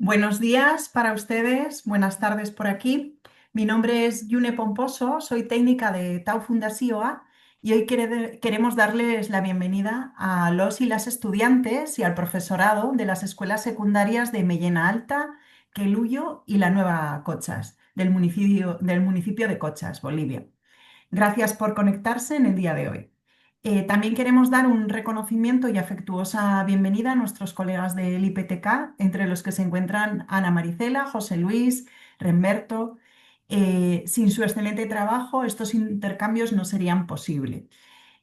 Buenos días para ustedes, buenas tardes por aquí. Mi nombre es Yune Pomposo, soy técnica de Tau Fundació y hoy queremos darles la bienvenida a los y las estudiantes y al profesorado de las escuelas secundarias de Mellena Alta, Queluyo y La Nueva Cochas, del municipio de Cochas, Bolivia. Gracias por conectarse en el día de hoy. También queremos dar un reconocimiento y afectuosa bienvenida a nuestros colegas del IPTK, entre los que se encuentran Ana Maricela, José Luis, Remberto. Sin su excelente trabajo, estos intercambios no serían posibles.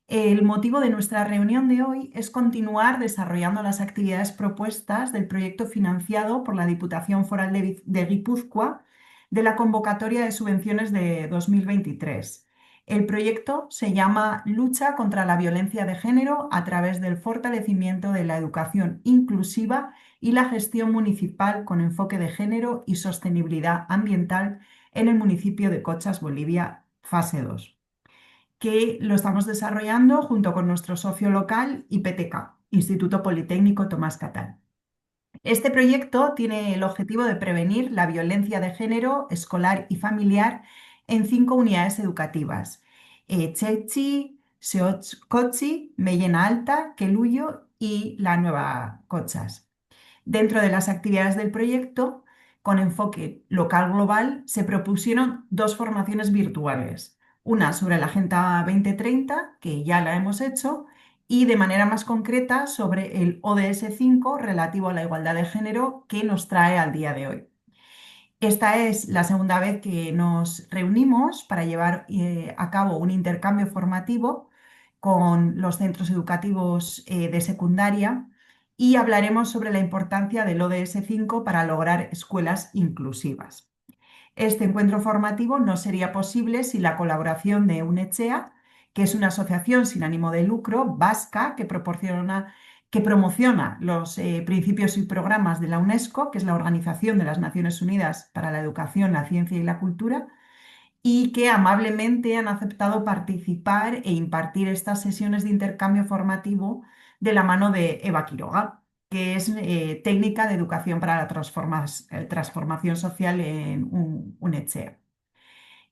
El motivo de nuestra reunión de hoy es continuar desarrollando las actividades propuestas del proyecto financiado por la Diputación Foral de Guipúzcoa de la convocatoria de subvenciones de 2023. El proyecto se llama Lucha contra la violencia de género a través del fortalecimiento de la educación inclusiva y la gestión municipal con enfoque de género y sostenibilidad ambiental en el municipio de Cochas, Bolivia, fase 2, que lo estamos desarrollando junto con nuestro socio local IPTK, Instituto Politécnico Tomás Catán. Este proyecto tiene el objetivo de prevenir la violencia de género escolar y familiar en 5 unidades educativas: Chechi, Seocochi, Mellena Alta, Queluyo y La Nueva Cochas. Dentro de las actividades del proyecto, con enfoque local global, se propusieron 2 formaciones virtuales. Una sobre la Agenda 2030, que ya la hemos hecho, y de manera más concreta sobre el ODS 5 relativo a la igualdad de género, que nos trae al día de hoy. Esta es la segunda vez que nos reunimos para llevar a cabo un intercambio formativo con los centros educativos de secundaria, y hablaremos sobre la importancia del ODS 5 para lograr escuelas inclusivas. Este encuentro formativo no sería posible sin la colaboración de UNECHEA, que es una asociación sin ánimo de lucro vasca que promociona los principios y programas de la UNESCO, que es la Organización de las Naciones Unidas para la Educación, la Ciencia y la Cultura, y que amablemente han aceptado participar e impartir estas sesiones de intercambio formativo de la mano de Eva Quiroga, que es técnica de educación para la transformación social en UNECHEA.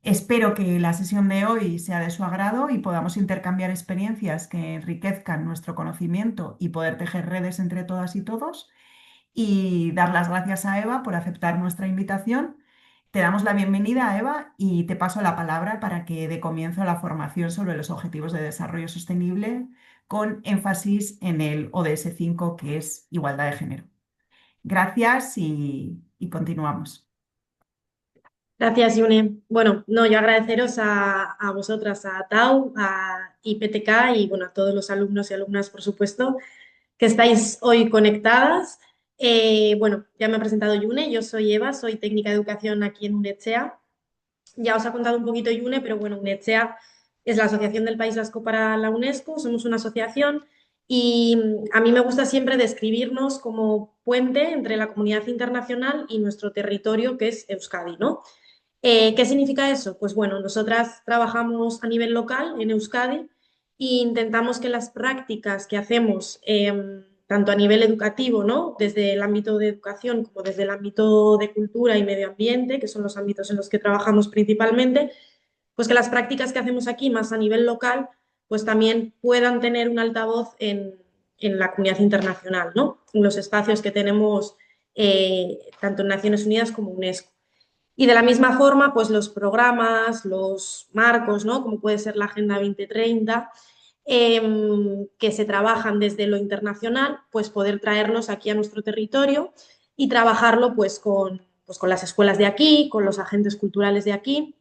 Espero que la sesión de hoy sea de su agrado y podamos intercambiar experiencias que enriquezcan nuestro conocimiento y poder tejer redes entre todas y todos. Y dar las gracias a Eva por aceptar nuestra invitación. Te damos la bienvenida, Eva, y te paso la palabra para que dé comienzo a la formación sobre los Objetivos de Desarrollo Sostenible, con énfasis en el ODS 5, que es igualdad de género. Gracias y continuamos. Gracias, Yune. Bueno, no, yo agradeceros a vosotras, a Tau, a IPTK y bueno, a todos los alumnos y alumnas, por supuesto, que estáis hoy conectadas. Bueno, ya me ha presentado Yune, yo soy Eva, soy técnica de educación aquí en UNECHEA. Ya os ha contado un poquito Yune, pero bueno, UNECHEA es la Asociación del País Vasco para la UNESCO, somos una asociación y a mí me gusta siempre describirnos como puente entre la comunidad internacional y nuestro territorio, que es Euskadi, ¿no? ¿Qué significa eso? Pues bueno, nosotras trabajamos a nivel local en Euskadi e intentamos que las prácticas que hacemos, tanto a nivel educativo, ¿no? Desde el ámbito de educación como desde el ámbito de cultura y medio ambiente, que son los ámbitos en los que trabajamos principalmente, pues que las prácticas que hacemos aquí más a nivel local, pues también puedan tener un altavoz en la comunidad internacional, ¿no? En los espacios que tenemos tanto en Naciones Unidas como UNESCO. Y de la misma forma, pues los programas, los marcos, ¿no? Como puede ser la Agenda 2030, que se trabajan desde lo internacional, pues poder traerlos aquí a nuestro territorio y trabajarlo pues con las escuelas de aquí, con los agentes culturales de aquí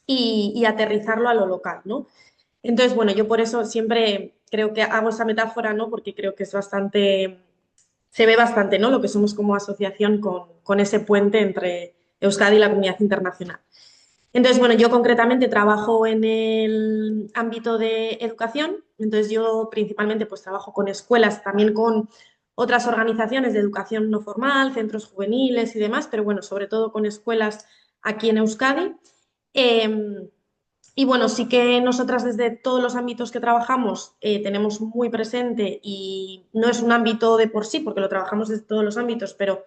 y aterrizarlo a lo local, ¿no? Entonces, bueno, yo por eso siempre creo que hago esa metáfora, ¿no? Porque creo que es bastante, se ve bastante, ¿no? Lo que somos como asociación con ese puente entre Euskadi y la comunidad internacional. Entonces, bueno, yo concretamente trabajo en el ámbito de educación, entonces yo principalmente pues trabajo con escuelas, también con otras organizaciones de educación no formal, centros juveniles y demás, pero bueno, sobre todo con escuelas aquí en Euskadi. Eh, y bueno, sí que nosotras desde todos los ámbitos que trabajamos tenemos muy presente y no es un ámbito de por sí, porque lo trabajamos desde todos los ámbitos, pero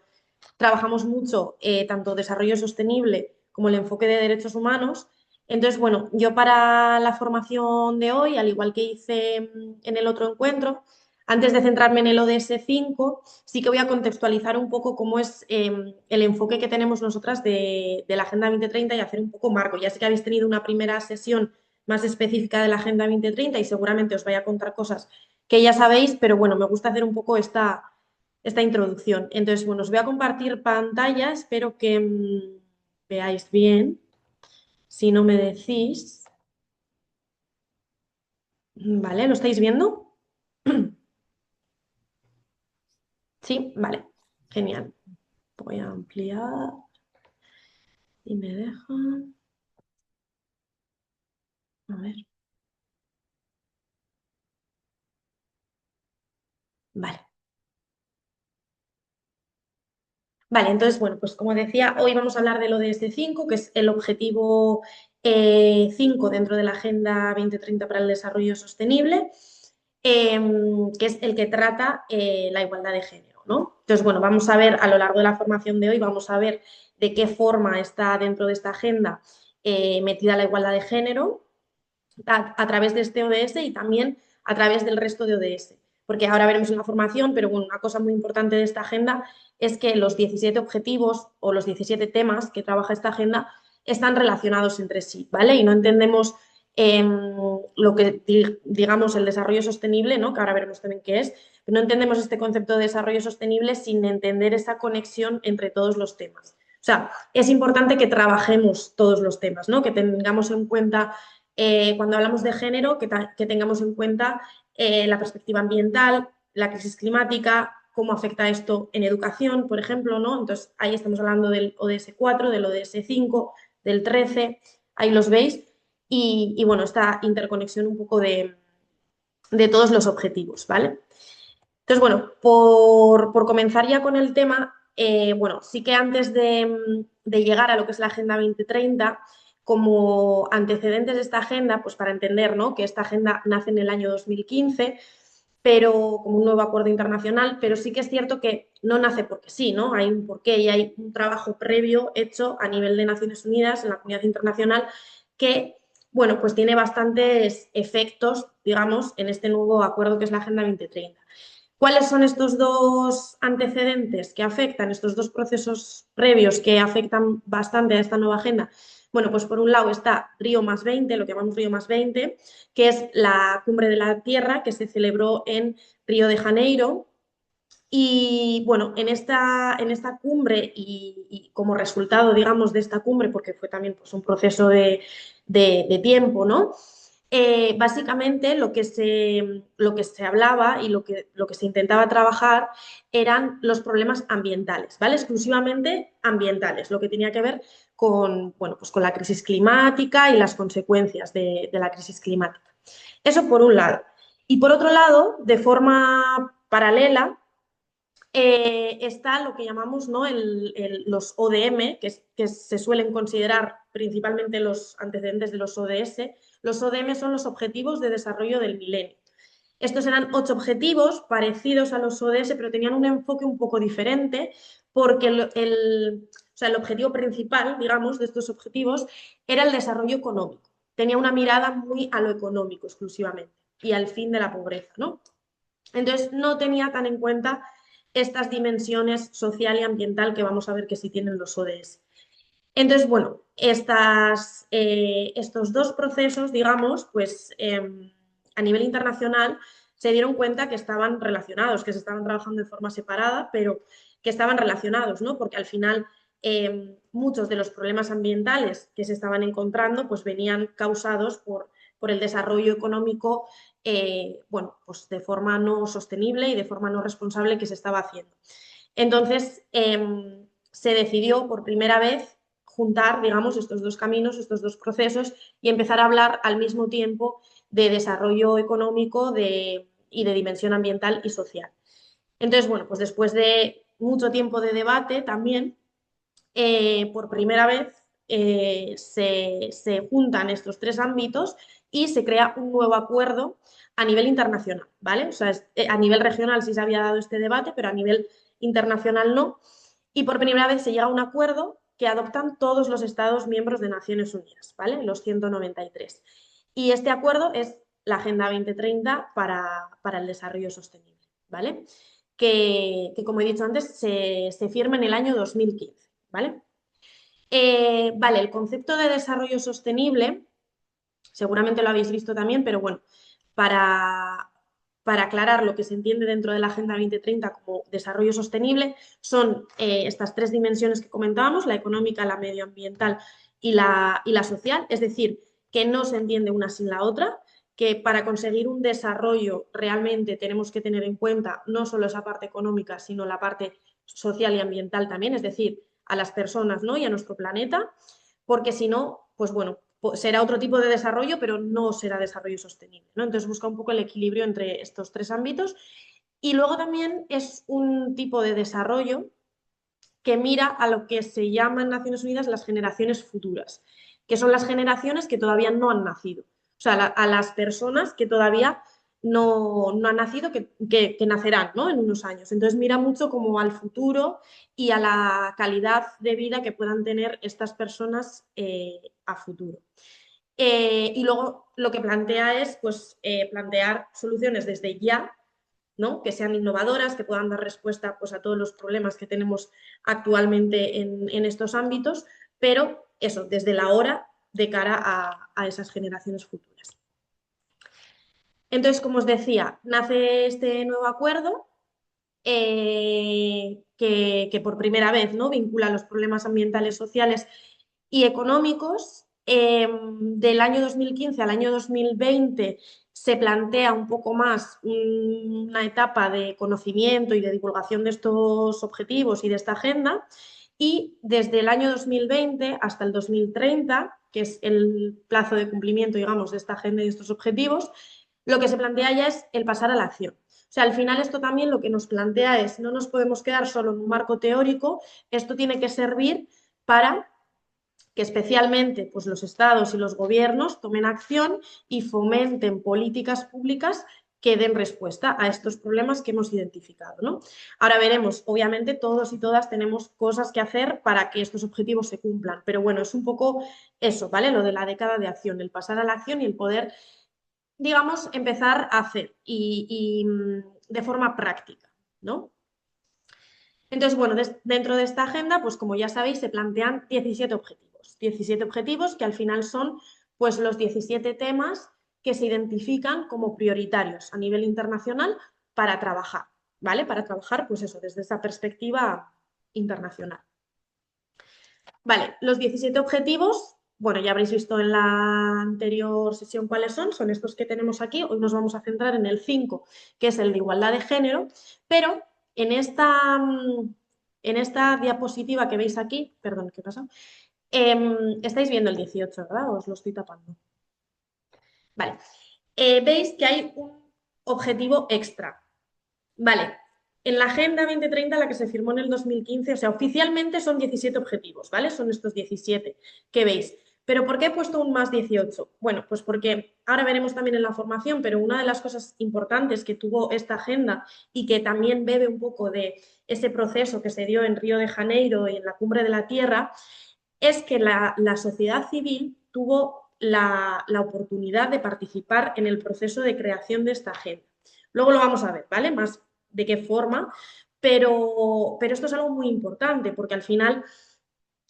trabajamos mucho tanto desarrollo sostenible como el enfoque de derechos humanos. Entonces, bueno, yo para la formación de hoy, al igual que hice en el otro encuentro, antes de centrarme en el ODS 5, sí que voy a contextualizar un poco cómo es el enfoque que tenemos nosotras de la Agenda 2030 y hacer un poco marco. Ya sé que habéis tenido una primera sesión más específica de la Agenda 2030 y seguramente os vaya a contar cosas que ya sabéis, pero bueno, me gusta hacer un poco esta introducción. Entonces, bueno, os voy a compartir pantalla, espero que veáis bien. Si no me decís, ¿vale? ¿Lo estáis viendo? Sí, vale, genial. Voy a ampliar y me deja. A ver, vale. Vale, entonces, bueno, pues como decía, hoy vamos a hablar del ODS 5, que es el objetivo 5 dentro de la Agenda 2030 para el Desarrollo Sostenible, que es el que trata la igualdad de género, ¿no? Entonces, bueno, vamos a ver a lo largo de la formación de hoy, vamos a ver de qué forma está dentro de esta agenda metida la igualdad de género a través de este ODS y también a través del resto de ODS. Porque ahora veremos en la formación, pero bueno, una cosa muy importante de esta agenda es que los 17 objetivos o los 17 temas que trabaja esta agenda están relacionados entre sí, ¿vale? Y no entendemos lo que digamos el desarrollo sostenible, ¿no? Que ahora veremos también qué es, pero no entendemos este concepto de desarrollo sostenible sin entender esa conexión entre todos los temas. O sea, es importante que trabajemos todos los temas, ¿no? Que tengamos en cuenta cuando hablamos de género, que tengamos en cuenta la perspectiva ambiental, la crisis climática, cómo afecta esto en educación, por ejemplo, ¿no? Entonces, ahí estamos hablando del ODS 4, del ODS 5, del 13, ahí los veis, y bueno, esta interconexión un poco de todos los objetivos, ¿vale? Entonces, bueno, por comenzar ya con el tema, bueno, sí que antes de llegar a lo que es la Agenda 2030, como antecedentes de esta agenda, pues para entender, ¿no? Que esta agenda nace en el año 2015, pero como un nuevo acuerdo internacional, pero sí que es cierto que no nace porque sí, ¿no? Hay un porqué y hay un trabajo previo hecho a nivel de Naciones Unidas, en la comunidad internacional, que, bueno, pues tiene bastantes efectos, digamos, en este nuevo acuerdo que es la Agenda 2030. ¿Cuáles son estos dos antecedentes que afectan, estos dos procesos previos que afectan bastante a esta nueva agenda? Bueno, pues por un lado está Río más 20, lo que llamamos Río más 20, que es la cumbre de la Tierra que se celebró en Río de Janeiro. Y bueno, en esta cumbre y como resultado, digamos, de esta cumbre, porque fue también pues, un proceso de tiempo, ¿no? Básicamente lo que se hablaba y lo que se intentaba trabajar eran los problemas ambientales, ¿vale? Exclusivamente ambientales, lo que tenía que ver con, bueno, pues con la crisis climática y las consecuencias de la crisis climática. Eso por un lado. Y por otro lado, de forma paralela, está lo que llamamos, ¿no? Los ODM, que se suelen considerar principalmente los antecedentes de los ODS. Los ODM son los Objetivos de Desarrollo del Milenio. Estos eran 8 objetivos parecidos a los ODS, pero tenían un enfoque un poco diferente, porque o sea, el objetivo principal, digamos, de estos objetivos era el desarrollo económico. Tenía una mirada muy a lo económico exclusivamente y al fin de la pobreza, ¿no? Entonces, no tenía tan en cuenta estas dimensiones social y ambiental que vamos a ver que sí tienen los ODS. Entonces, bueno, estos dos procesos, digamos, pues a nivel internacional se dieron cuenta que estaban relacionados, que se estaban trabajando de forma separada, pero que estaban relacionados, ¿no? Porque al final muchos de los problemas ambientales que se estaban encontrando pues venían causados por el desarrollo económico, bueno, pues de forma no sostenible y de forma no responsable que se estaba haciendo. Entonces, se decidió por primera vez juntar, digamos, estos dos caminos, estos dos procesos y empezar a hablar al mismo tiempo de desarrollo económico y de dimensión ambiental y social. Entonces, bueno, pues después de mucho tiempo de debate también, por primera vez se juntan estos tres ámbitos y se crea un nuevo acuerdo a nivel internacional, ¿vale? O sea, a nivel regional sí se había dado este debate, pero a nivel internacional no. y por primera vez se llega a un acuerdo que adoptan todos los Estados miembros de Naciones Unidas, ¿vale? Los 193. Y este acuerdo es la Agenda 2030 para el desarrollo sostenible, ¿vale? Que como he dicho antes, se firma en el año 2015, ¿vale? Vale, el concepto de desarrollo sostenible, seguramente lo habéis visto también, pero bueno, para, para aclarar lo que se entiende dentro de la Agenda 2030 como desarrollo sostenible, son estas tres dimensiones que comentábamos, la económica, la medioambiental y la social, es decir, que no se entiende una sin la otra, que para conseguir un desarrollo realmente tenemos que tener en cuenta no solo esa parte económica, sino la parte social y ambiental también, es decir, a las personas, ¿no? y a nuestro planeta, porque si no, pues bueno, será otro tipo de desarrollo, pero no será desarrollo sostenible, ¿no? Entonces busca un poco el equilibrio entre estos tres ámbitos. Y luego también es un tipo de desarrollo que mira a lo que se llama en Naciones Unidas las generaciones futuras, que son las generaciones que todavía no han nacido. O sea, a las personas que todavía no han nacido, que nacerán, ¿no? en unos años. Entonces mira mucho como al futuro y a la calidad de vida que puedan tener estas personas a futuro. Y luego lo que plantea es pues, plantear soluciones desde ya, ¿no? que sean innovadoras, que puedan dar respuesta pues, a todos los problemas que tenemos actualmente en estos ámbitos, pero eso, desde la hora de cara a esas generaciones futuras. Entonces, como os decía, nace este nuevo acuerdo que por primera vez, ¿no? vincula los problemas ambientales, sociales y económicos. Del año 2015 al año 2020 se plantea un poco más una etapa de conocimiento y de divulgación de estos objetivos y de esta agenda. Y desde el año 2020 hasta el 2030, que es el plazo de cumplimiento, digamos, de esta agenda y de estos objetivos, lo que se plantea ya es el pasar a la acción. O sea, al final esto también lo que nos plantea es, no nos podemos quedar solo en un marco teórico, esto tiene que servir para que especialmente pues, los estados y los gobiernos tomen acción y fomenten políticas públicas que den respuesta a estos problemas que hemos identificado, ¿no? Ahora veremos, obviamente todos y todas tenemos cosas que hacer para que estos objetivos se cumplan, pero bueno, es un poco eso, ¿vale? Lo de la década de acción, el pasar a la acción y el poder, digamos, empezar a hacer y de forma práctica, ¿no? Entonces, bueno, dentro de esta agenda, pues como ya sabéis, se plantean 17 objetivos. 17 objetivos que al final son pues los 17 temas que se identifican como prioritarios a nivel internacional para trabajar, ¿vale? Para trabajar, pues eso, desde esa perspectiva internacional. Vale, los 17 objetivos, bueno, ya habréis visto en la anterior sesión cuáles son estos que tenemos aquí. Hoy nos vamos a centrar en el 5, que es el de igualdad de género, pero en esta, en esta diapositiva que veis aquí, perdón, ¿qué pasa? Estáis viendo el 18, ¿verdad? Os lo estoy tapando. Vale, veis que hay un objetivo extra. Vale, en la Agenda 2030, la que se firmó en el 2015, o sea, oficialmente son 17 objetivos, ¿vale? Son estos 17 que veis. ¿Pero por qué he puesto un más 18? Bueno, pues porque ahora veremos también en la formación, pero una de las cosas importantes que tuvo esta agenda y que también bebe un poco de ese proceso que se dio en Río de Janeiro y en la Cumbre de la Tierra, es que la sociedad civil tuvo la oportunidad de participar en el proceso de creación de esta agenda. Luego lo vamos a ver, ¿vale? Más de qué forma, pero esto es algo muy importante porque al final,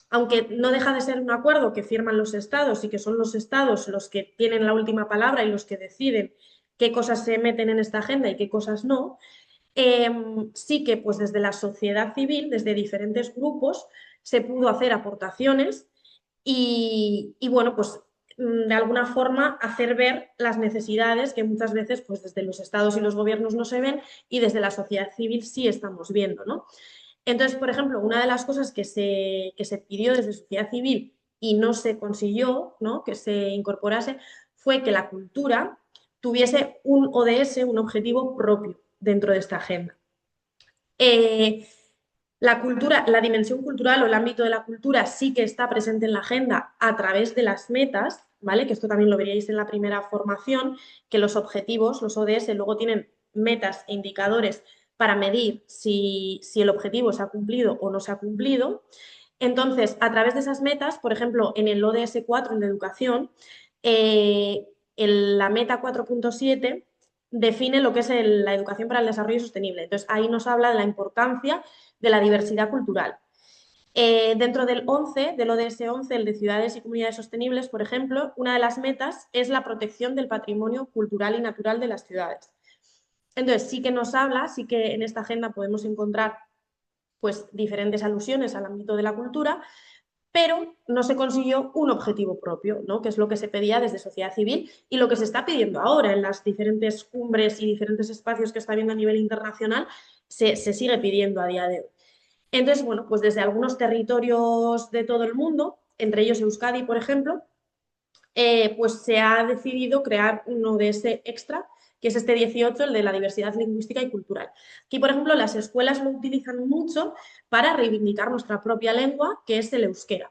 aunque no deja de ser un acuerdo que firman los estados y que son los estados los que tienen la última palabra y los que deciden qué cosas se meten en esta agenda y qué cosas no, sí que pues desde la sociedad civil, desde diferentes grupos, se pudo hacer aportaciones y bueno, pues de alguna forma hacer ver las necesidades que muchas veces pues desde los estados y los gobiernos no se ven y desde la sociedad civil sí estamos viendo, ¿no? Entonces, por ejemplo, una de las cosas que se pidió desde sociedad civil y no se consiguió, ¿no? que se incorporase fue que la cultura tuviese un ODS, un objetivo propio dentro de esta agenda. La cultura, la dimensión cultural o el ámbito de la cultura sí que está presente en la agenda a través de las metas, ¿vale? Que esto también lo veríais en la primera formación, que los objetivos, los ODS, luego tienen metas e indicadores para medir si el objetivo se ha cumplido o no se ha cumplido. Entonces, a través de esas metas, por ejemplo, en el ODS 4, en la educación, eh, la meta 4.7 define lo que es la educación para el desarrollo sostenible. Entonces, ahí nos habla de la importancia de la diversidad cultural. Dentro del 11, del ODS 11, el de ciudades y comunidades sostenibles, por ejemplo, una de las metas es la protección del patrimonio cultural y natural de las ciudades. Entonces, sí que nos habla, sí que en esta agenda podemos encontrar pues diferentes alusiones al ámbito de la cultura, pero no se consiguió un objetivo propio, ¿no? Que es lo que se pedía desde sociedad civil y lo que se está pidiendo ahora en las diferentes cumbres y diferentes espacios que está viendo a nivel internacional, se sigue pidiendo a día de hoy. Entonces, bueno, pues desde algunos territorios de todo el mundo, entre ellos Euskadi, por ejemplo, pues se ha decidido crear un ODS extra, que es este 18, el de la diversidad lingüística y cultural. Aquí, por ejemplo, las escuelas lo utilizan mucho para reivindicar nuestra propia lengua, que es el euskera.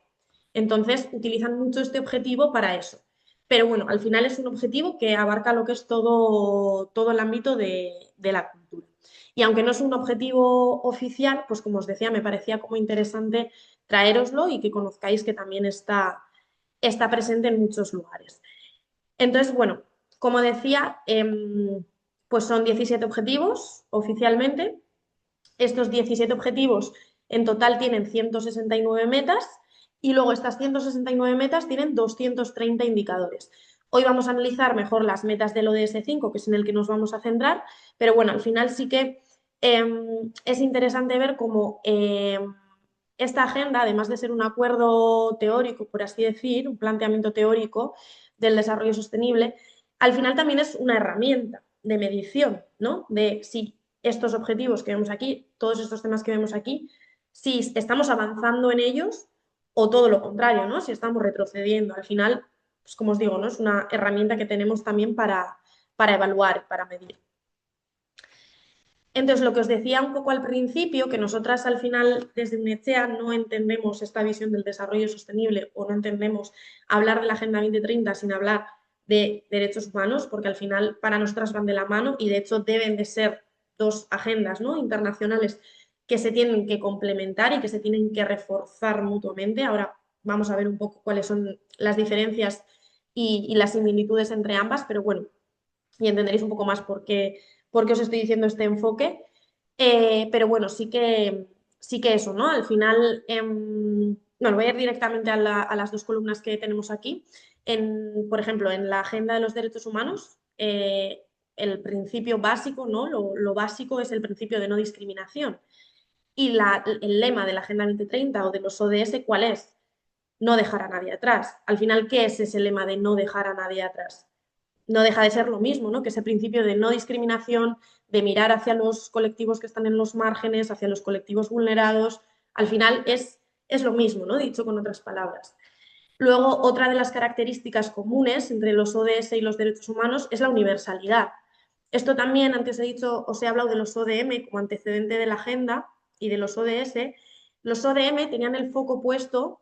Entonces, utilizan mucho este objetivo para eso. Pero bueno, al final es un objetivo que abarca lo que es todo el ámbito de la cultura. Y aunque no es un objetivo oficial, pues como os decía, me parecía como interesante traéroslo y que conozcáis que también está presente en muchos lugares. Entonces, bueno, como decía, pues son 17 objetivos oficialmente. Estos 17 objetivos en total tienen 169 metas y luego estas 169 metas tienen 230 indicadores. Hoy vamos a analizar mejor las metas del ODS 5, que es en el que nos vamos a centrar, pero bueno, al final sí que es interesante ver cómo esta agenda, además de ser un acuerdo teórico, por así decir, un planteamiento teórico del desarrollo sostenible, al final también es una herramienta de medición, ¿no? De si estos objetivos que vemos aquí, todos estos temas que vemos aquí, si estamos avanzando en ellos o todo lo contrario, ¿no? Si estamos retrocediendo. Al final, pues como os digo, ¿no? Es una herramienta que tenemos también para evaluar, para medir. Entonces, lo que os decía un poco al principio, que nosotras al final desde UNECHEA no entendemos esta visión del desarrollo sostenible o no entendemos hablar de la Agenda 2030 sin hablar de derechos humanos, porque al final para nosotras van de la mano y de hecho deben de ser dos agendas, ¿no?, internacionales que se tienen que complementar y que se tienen que reforzar mutuamente. Ahora vamos a ver un poco cuáles son las diferencias y las similitudes entre ambas, pero bueno, y entenderéis un poco más por qué os estoy diciendo este enfoque. Pero bueno, sí que eso, ¿no? Al final, bueno, voy a ir directamente a las dos columnas que tenemos aquí. Por ejemplo, en la Agenda de los Derechos Humanos, el principio básico, ¿no? Lo básico es el principio de no discriminación. Y el lema de la Agenda 2030 o de los ODS, ¿cuál es? No dejar a nadie atrás. Al final, ¿qué es ese lema de no dejar a nadie atrás? No deja de ser lo mismo, ¿no? Que ese principio de no discriminación, de mirar hacia los colectivos que están en los márgenes, hacia los colectivos vulnerados, al final es lo mismo, ¿no? Dicho con otras palabras. Luego, otra de las características comunes entre los ODS y los derechos humanos es la universalidad. Esto también, antes he dicho, os he hablado de los ODM como antecedente de la agenda y de los ODS. Los ODM tenían el foco puesto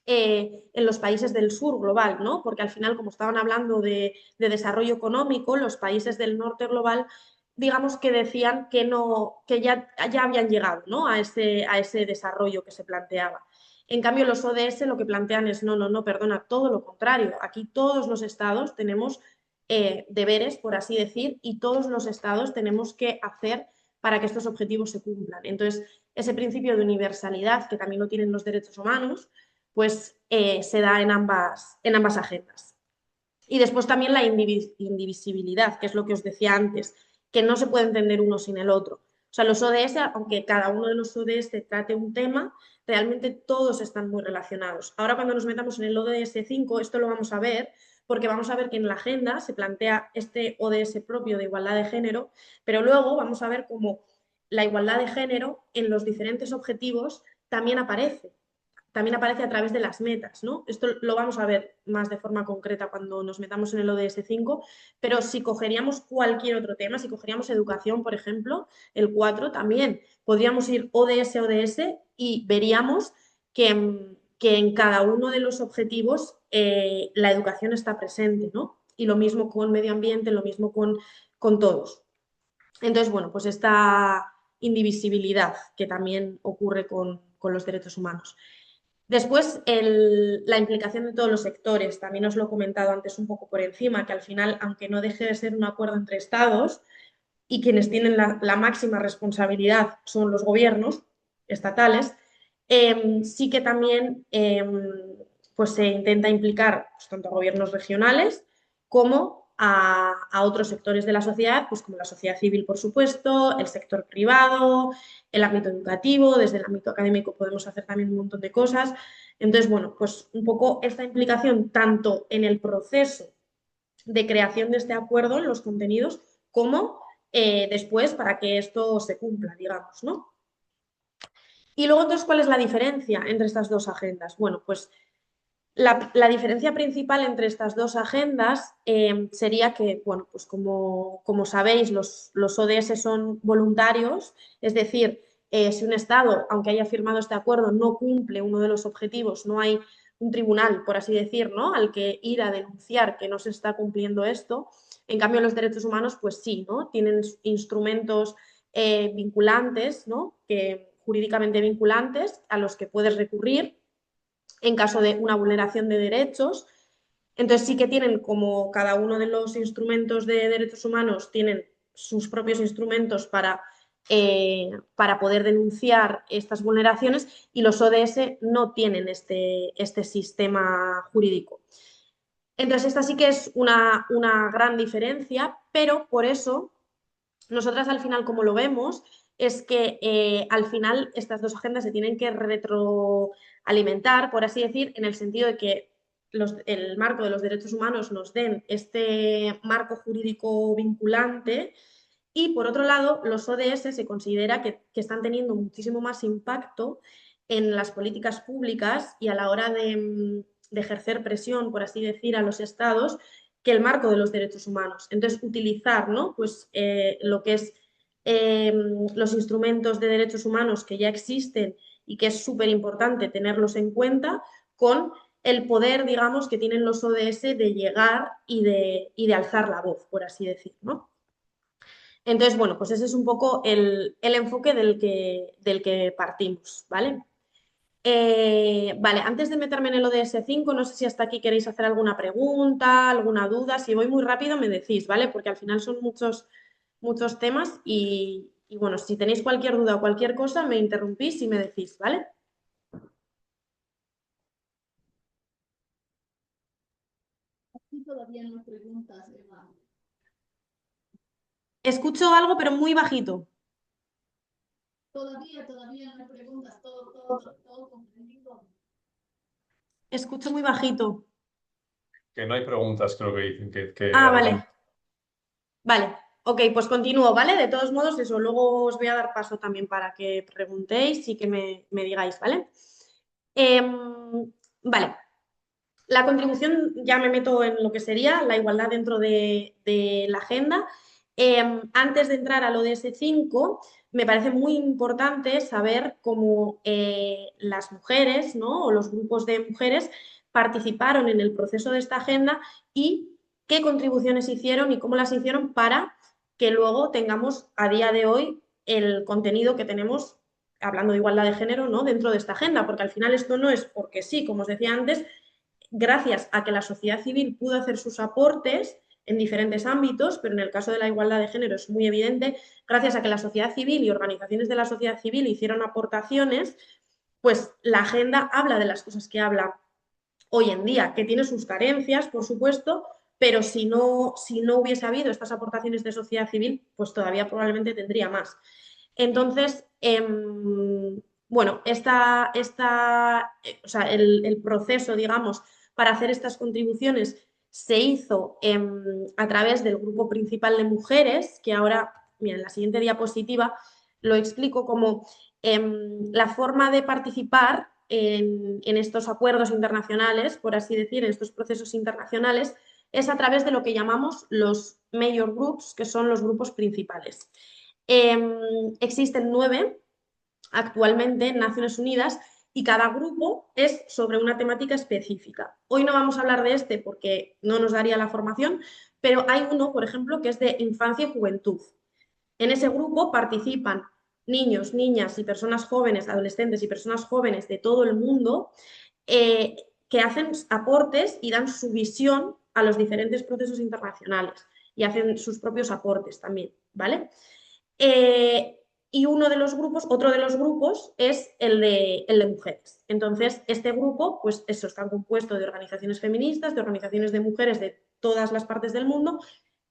en los países del sur global, ¿no? Porque al final, como estaban hablando de desarrollo económico, los países del norte global, digamos que decían que, no, que ya habían llegado, ¿no?, a ese desarrollo que se planteaba. En cambio, los ODS lo que plantean es, no, no, no, perdona, todo lo contrario. Aquí todos los estados tenemos deberes, por así decir, y todos los estados tenemos que hacer para que estos objetivos se cumplan. Entonces, ese principio de universalidad, que también lo tienen los derechos humanos, pues se da en ambas agendas. Y después también la indivisibilidad, que es lo que os decía antes, que no se puede entender uno sin el otro. O sea, los ODS, aunque cada uno de los ODS trate un tema, realmente todos están muy relacionados. Ahora cuando nos metamos en el ODS 5, esto lo vamos a ver, porque vamos a ver que en la agenda se plantea este ODS propio de igualdad de género, pero luego vamos a ver cómo la igualdad de género en los diferentes objetivos también aparece a través de las metas, ¿no? Esto lo vamos a ver más de forma concreta cuando nos metamos en el ODS 5, pero si cogeríamos cualquier otro tema, si cogeríamos educación, por ejemplo, el 4 también, podríamos ir ODS, ODS y veríamos que en cada uno de los objetivos la educación está presente, ¿no? Y lo mismo con medio ambiente, lo mismo con todos. Entonces, bueno, pues esta indivisibilidad que también ocurre con los derechos humanos. Después, la implicación de todos los sectores, también os lo he comentado antes un poco por encima, que al final, aunque no deje de ser un acuerdo entre estados, y quienes tienen la máxima responsabilidad son los gobiernos estatales, sí que también pues se intenta implicar pues, tanto a gobiernos regionales como a otros sectores de la sociedad, pues como la sociedad civil, por supuesto, el sector privado, el ámbito educativo, desde el ámbito académico podemos hacer también un montón de cosas. Entonces, bueno, pues un poco esta implicación tanto en el proceso de creación de este acuerdo en los contenidos como después para que esto se cumpla, digamos, ¿no? Y luego, entonces, ¿cuál es la diferencia entre estas dos agendas? Bueno, pues la diferencia principal entre estas dos agendas sería que, bueno, pues como sabéis, los ODS son voluntarios, es decir, si un Estado, aunque haya firmado este acuerdo, no cumple uno de los objetivos, no hay un tribunal, por así decir, ¿no? Al que ir a denunciar que no se está cumpliendo esto. En cambio, los derechos humanos, pues sí, ¿no? Tienen instrumentos vinculantes, ¿no? Jurídicamente vinculantes a los que puedes recurrir en caso de una vulneración de derechos. Entonces sí que tienen, como cada uno de los instrumentos de derechos humanos tienen sus propios instrumentos para poder denunciar estas vulneraciones, y los ODS no tienen este sistema jurídico. Entonces esta sí que es una gran diferencia, pero por eso nosotras al final, como lo vemos, es que al final estas dos agendas se tienen que retroalimentar, por así decir, en el sentido de que el marco de los derechos humanos nos den este marco jurídico vinculante, y por otro lado, los ODS se considera que están teniendo muchísimo más impacto en las políticas públicas y a la hora de ejercer presión, por así decir, a los estados, que el marco de los derechos humanos. Entonces, utilizar, ¿no? Pues, lo que es los instrumentos de derechos humanos que ya existen y que es súper importante tenerlos en cuenta, con el poder, digamos, que tienen los ODS de llegar y de alzar la voz, por así decir, ¿no? Entonces, bueno, pues ese es un poco el enfoque del que partimos, ¿vale? Vale, antes de meterme en el ODS 5, no sé si hasta aquí queréis hacer alguna pregunta, alguna duda. Si voy muy rápido me decís, ¿vale? Porque al final son muchos, muchos temas y bueno, si tenéis cualquier duda o cualquier cosa, me interrumpís y me decís, ¿vale? Aquí todavía no preguntas, Eva. Escucho algo, pero muy bajito. Todavía no preguntas, todo comprendido. Escucho muy bajito. Que no hay preguntas, creo que dicen que Ah, adelante. vale. Vale, ok, pues continúo, ¿vale? De todos modos, eso, luego os voy a dar paso también para que preguntéis y que me digáis, ¿vale? Vale, la contribución, ya me meto en lo que sería la igualdad dentro de la agenda. Antes de entrar al ODS 5, me parece muy importante saber cómo las mujeres, ¿no? O los grupos de mujeres participaron en el proceso de esta agenda y qué contribuciones hicieron y cómo las hicieron para que luego tengamos a día de hoy el contenido que tenemos, hablando de igualdad de género, ¿no? Dentro de esta agenda, porque al final esto no es porque sí, como os decía antes, gracias a que la sociedad civil pudo hacer sus aportes en diferentes ámbitos, pero en el caso de la igualdad de género es muy evidente, gracias a que la sociedad civil y organizaciones de la sociedad civil hicieron aportaciones, pues la agenda habla de las cosas que habla hoy en día, que tiene sus carencias, por supuesto, pero si no hubiese habido estas aportaciones de sociedad civil, pues todavía probablemente tendría más. Entonces, bueno, o sea, el proceso, digamos, para hacer estas contribuciones se hizo a través del grupo principal de mujeres, que ahora, mira, en la siguiente diapositiva lo explico como la forma de participar en estos acuerdos internacionales, por así decir, en estos procesos internacionales, es a través de lo que llamamos los major groups, que son los grupos principales. Existen 9 actualmente en Naciones Unidas y cada grupo es sobre una temática específica. Hoy no vamos a hablar de este porque no nos daría la formación, pero hay uno, por ejemplo, que es de infancia y juventud. En ese grupo participan niños, niñas y personas jóvenes, adolescentes y personas jóvenes de todo el mundo, que hacen aportes y dan su visión a los diferentes procesos internacionales y hacen sus propios aportes también, ¿vale? Y otro de los grupos es el de mujeres. Entonces, este grupo, pues eso, está compuesto de organizaciones feministas, de organizaciones de mujeres de todas las partes del mundo,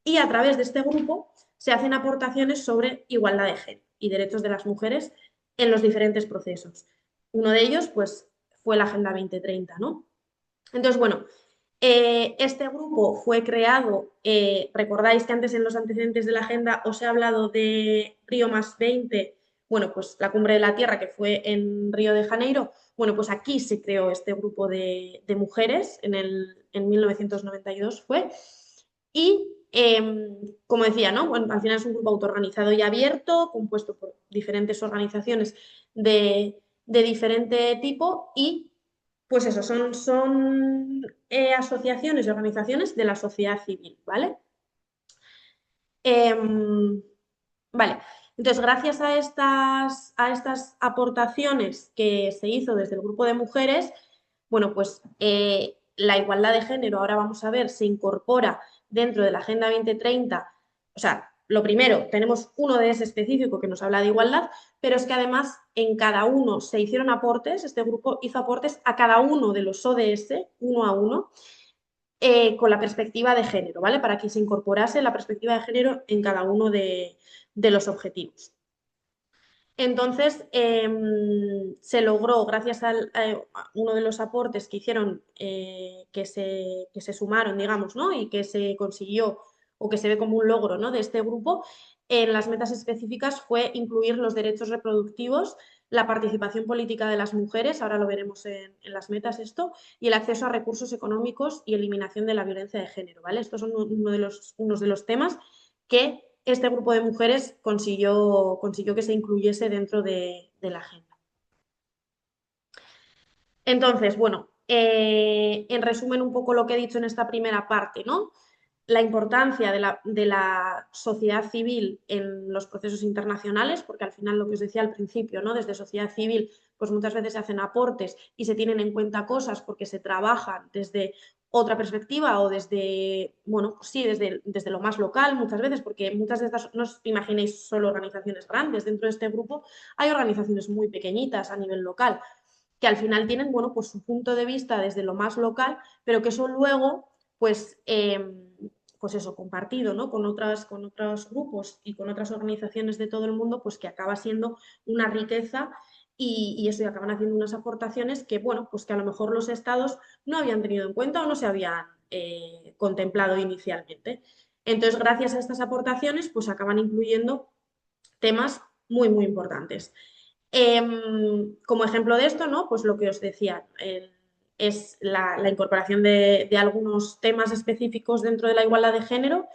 y a través de este grupo se hacen aportaciones sobre igualdad de género y derechos de las mujeres en los diferentes procesos. Uno de ellos, pues, fue la Agenda 2030, ¿no? Entonces, bueno, este grupo fue creado, recordáis que antes en los antecedentes de la agenda os he hablado de Río+20, bueno, pues la Cumbre de la Tierra que fue en Río de Janeiro, bueno, pues aquí se creó este grupo de mujeres en 1992 fue, y como decía, ¿no? Bueno, al final es un grupo autoorganizado y abierto, compuesto por diferentes organizaciones de diferente tipo y pues eso, son asociaciones y organizaciones de la sociedad civil, ¿vale? Vale, entonces gracias a estas aportaciones que se hizo desde el grupo de mujeres, bueno, pues la igualdad de género, ahora vamos a ver, se incorpora dentro de la Agenda 2030, o sea, lo primero, tenemos un ODS específico que nos habla de igualdad, pero es que además en cada uno se hicieron aportes, este grupo hizo aportes a cada uno de los ODS, uno a uno, con la perspectiva de género, ¿vale? Para que se incorporase la perspectiva de género en cada uno de los objetivos. Entonces, se logró, gracias a uno de los aportes que hicieron, que se sumaron, digamos, ¿no? Y que se consiguió o que se ve como un logro, ¿no? De este grupo, en las metas específicas fue incluir los derechos reproductivos, la participación política de las mujeres, ahora lo veremos en las metas esto, y el acceso a recursos económicos y eliminación de la violencia de género, ¿vale? Estos son unos de los temas que este grupo de mujeres consiguió que se incluyese dentro de la agenda. Entonces, bueno, en resumen un poco lo que he dicho en esta primera parte, ¿no? La importancia de la sociedad civil en los procesos internacionales, porque al final lo que os decía al principio, ¿no? Desde sociedad civil, pues muchas veces se hacen aportes y se tienen en cuenta cosas porque se trabajan desde otra perspectiva o desde, bueno, pues sí, desde lo más local muchas veces, porque muchas de estas, no os imaginéis solo organizaciones grandes, dentro de este grupo hay organizaciones muy pequeñitas a nivel local, que al final tienen, bueno, pues su punto de vista desde lo más local, pero que eso luego, pues, pues eso, compartido, ¿no? Con otros grupos y con otras organizaciones de todo el mundo, pues que acaba siendo una riqueza y eso, y acaban haciendo unas aportaciones que, bueno, pues que a lo mejor los estados no habían tenido en cuenta o no se habían contemplado inicialmente. Entonces, gracias a estas aportaciones, pues acaban incluyendo temas muy, muy importantes. Como ejemplo de esto, ¿no? Pues lo que os decía, es la incorporación de algunos temas específicos dentro de la igualdad de género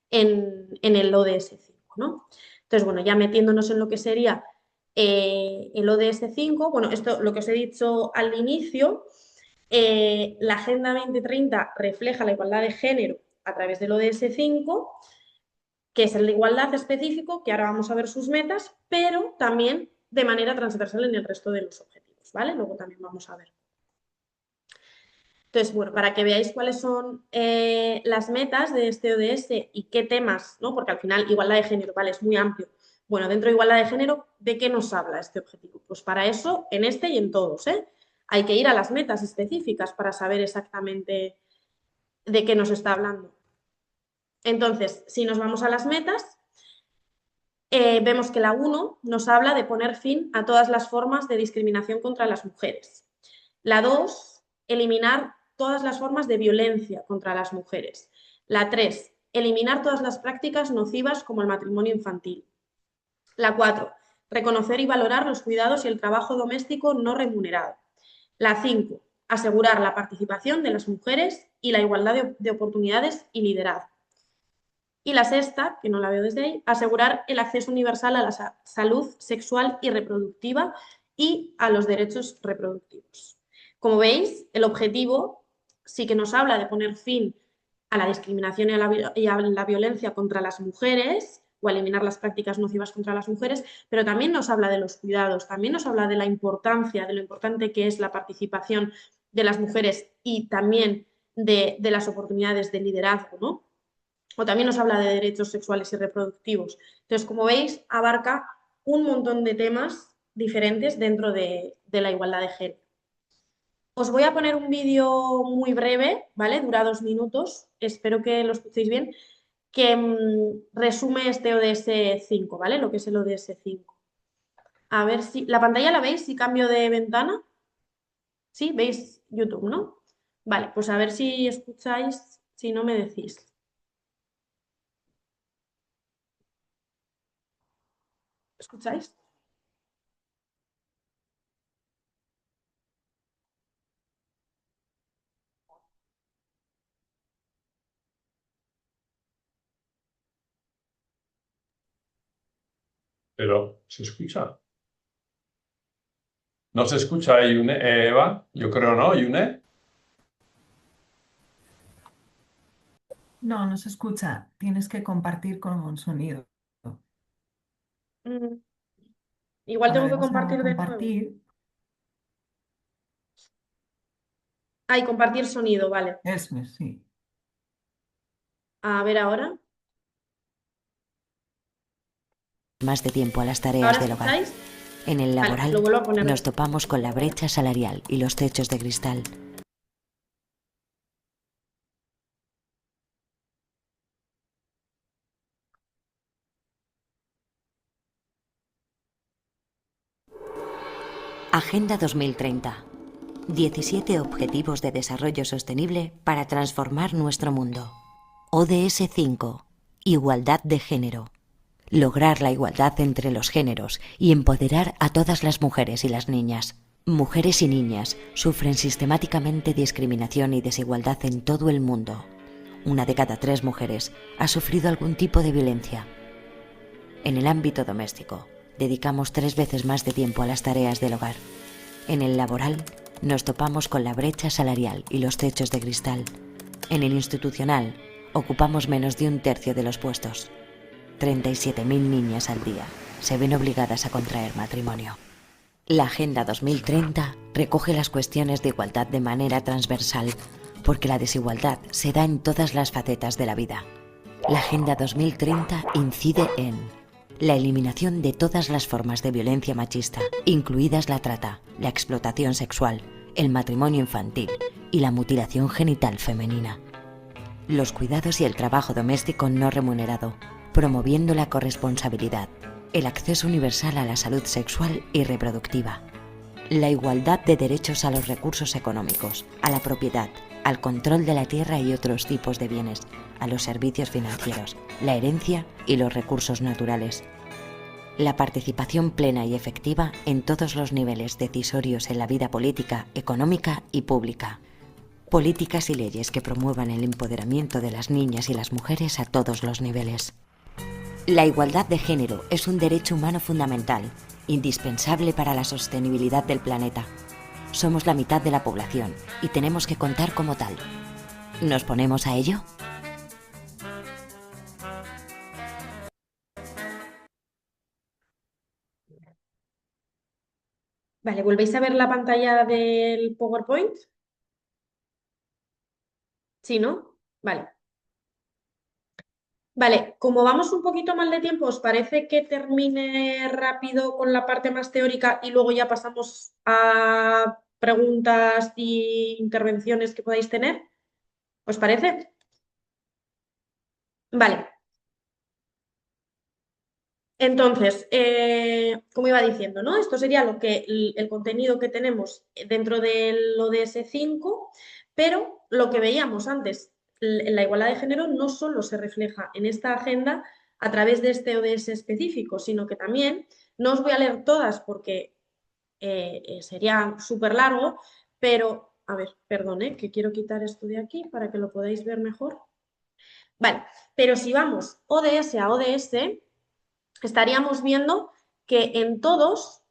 en el ODS 5, ¿no? Entonces, bueno, ya metiéndonos en lo que sería el ODS 5, bueno, esto lo que os he dicho al inicio, la Agenda 2030 refleja la igualdad de género a través del ODS 5, que es el de igualdad específico, que ahora vamos a ver sus metas, pero también de manera transversal en el resto de los objetivos, ¿vale? Luego también vamos a ver. Entonces, bueno, para que veáis cuáles son las metas de este ODS y qué temas, ¿no? Porque al final igualdad de género, ¿vale? Es muy amplio. Bueno, dentro de igualdad de género, ¿de qué nos habla este objetivo? Pues para eso, en este y en todos, ¿eh? Hay que ir a las metas específicas para saber exactamente de qué nos está hablando. Entonces, si nos vamos a las metas, vemos que la 1 nos habla de poner fin a todas las formas de discriminación contra las mujeres. La 2, eliminar todas las formas de violencia contra las mujeres. La 3, eliminar todas las prácticas nocivas como el matrimonio infantil. La 4, reconocer y valorar los cuidados y el trabajo doméstico no remunerado. La 5, asegurar la participación de las mujeres y la igualdad de oportunidades y liderazgo. Y la sexta, que no la veo desde ahí, asegurar el acceso universal a la salud sexual y reproductiva y a los derechos reproductivos. Como veis, el objetivo sí que nos habla de poner fin a la discriminación y a la violencia contra las mujeres, o a eliminar las prácticas nocivas contra las mujeres, pero también nos habla de los cuidados, también nos habla de la importancia, de lo importante que es la participación de las mujeres y también de las oportunidades de liderazgo, ¿no? O también nos habla de derechos sexuales y reproductivos. Entonces, como veis, abarca un montón de temas diferentes dentro de la igualdad de género. Os voy a poner un vídeo muy breve, ¿vale? Dura 2 minutos, espero que lo escuchéis bien, que resume este ODS 5, ¿vale? Lo que es el ODS 5. A ver si... ¿La pantalla la veis si cambio de ventana? ¿Sí? ¿Veis YouTube, no? Vale, pues a ver si escucháis, si no me decís. ¿Escucháis? Pero, ¿se escucha? ¿No se escucha, Yune, Eva? Yo creo no, Yune. No, no se escucha. Tienes que compartir con un sonido. Mm, igual tengo que Volvemos a compartir de nuevo. compartir. Ah, y compartir sonido, vale. Eso es, sí. A ver ahora. Más de tiempo a las tareas ¿Ahora del hogar. escucháis? En el Vale, laboral lo vuelvo a poner. nos topamos con la brecha salarial y los techos de cristal. Agenda 2030. 17 Objetivos de Desarrollo Sostenible para transformar nuestro mundo. ODS 5. Igualdad de género. Lograr la igualdad entre los géneros y empoderar a todas las mujeres y las niñas. Mujeres y niñas sufren sistemáticamente discriminación y desigualdad en todo el mundo. 1 de cada 3 mujeres ha sufrido algún tipo de violencia. En el ámbito doméstico, dedicamos 3 veces más de tiempo a las tareas del hogar. En el laboral, nos topamos con la brecha salarial y los techos de cristal. En el institucional, ocupamos menos de 1/3 de los puestos. 37.000 niñas al día se ven obligadas a contraer matrimonio. La Agenda 2030 recoge las cuestiones de igualdad de manera transversal, porque la desigualdad se da en todas las facetas de la vida. La Agenda 2030 incide en la eliminación de todas las formas de violencia machista, incluidas la trata, la explotación sexual, el matrimonio infantil y la mutilación genital femenina. Los cuidados y el trabajo doméstico no remunerado, promoviendo la corresponsabilidad, el acceso universal a la salud sexual y reproductiva, la igualdad de derechos a los recursos económicos, a la propiedad, al control de la tierra y otros tipos de bienes, a los servicios financieros, la herencia y los recursos naturales. La participación plena y efectiva en todos los niveles decisorios en la vida política, económica y pública. Políticas y leyes que promuevan el empoderamiento de las niñas y las mujeres a todos los niveles. La igualdad de género es un derecho humano fundamental, indispensable para la sostenibilidad del planeta. Somos la mitad de la población y tenemos que contar como tal. ¿Nos ponemos a ello? Vale, ¿volvéis a ver la pantalla del PowerPoint? Sí, ¿no? Vale. Vale, como vamos un poquito mal de tiempo, ¿os parece que termine rápido con la parte más teórica y luego ya pasamos a preguntas y intervenciones que podáis tener? ¿Os parece? Vale. Entonces, como iba diciendo, ¿no? Esto sería lo que, el contenido que tenemos dentro del ODS 5, pero lo que veíamos antes, la igualdad de género no solo se refleja en esta agenda a través de este ODS específico, sino que también, no os voy a leer todas porque sería súper largo, pero, a ver, perdón, que quiero quitar esto de aquí para que lo podáis ver mejor. Vale, pero si vamos ODS a ODS, estaríamos viendo que en todos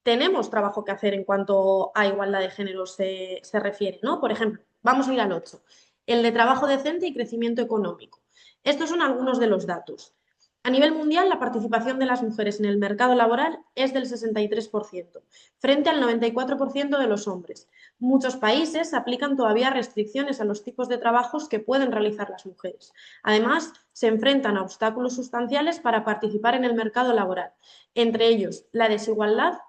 tenemos trabajo que hacer en cuanto a igualdad de género se refiere, ¿no? Por ejemplo, vamos a ir al 8, el de trabajo decente y crecimiento económico. Estos son algunos de los datos. A nivel mundial, la participación de las mujeres en el mercado laboral es del 63%, frente al 94% de los hombres. Muchos países aplican todavía restricciones a los tipos de trabajos que pueden realizar las mujeres. Además, se enfrentan a obstáculos sustanciales para participar en el mercado laboral, entre ellos la desigual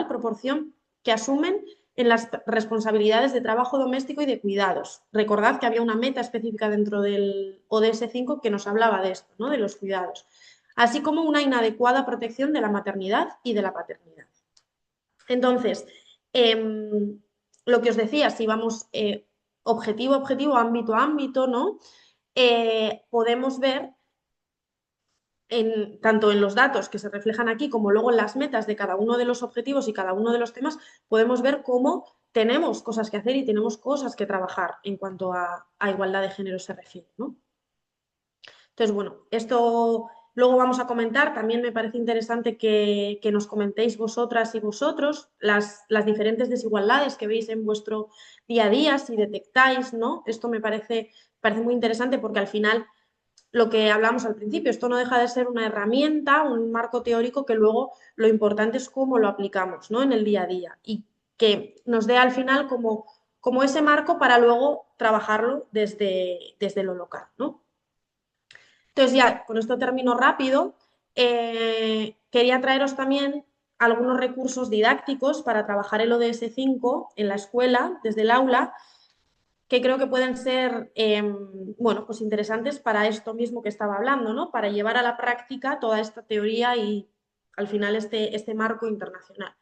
proporción que asumen en las responsabilidades de trabajo doméstico y de cuidados. Recordad que había una meta específica dentro del ODS 5 que nos hablaba de esto, ¿no? De los cuidados, así como una inadecuada protección de la maternidad y de la paternidad. Entonces, lo que os decía, si vamos objetivo a objetivo, ámbito a ámbito, ¿no? Podemos ver tanto en los datos que se reflejan aquí como luego en las metas de cada uno de los objetivos y cada uno de los temas, podemos ver cómo tenemos cosas que hacer y tenemos cosas que trabajar en cuanto a igualdad de género se refiere, ¿no? Entonces, bueno, esto luego vamos a comentar. También me parece interesante que nos comentéis vosotras y vosotros las diferentes desigualdades que veis en vuestro día a día, si detectáis, ¿no? Esto me parece muy interesante porque al final lo que hablamos al principio, esto no deja de ser una herramienta, un marco teórico que luego lo importante es cómo lo aplicamos, ¿no? En el día a día y que nos dé al final como ese marco para luego trabajarlo desde lo local, ¿no? Entonces ya, con esto termino rápido. Quería traeros también algunos recursos didácticos para trabajar el ODS 5 en la escuela, desde el aula, que creo que pueden ser bueno, pues interesantes para esto mismo que estaba hablando, ¿no? Para llevar a la práctica toda esta teoría y al final este marco internacional.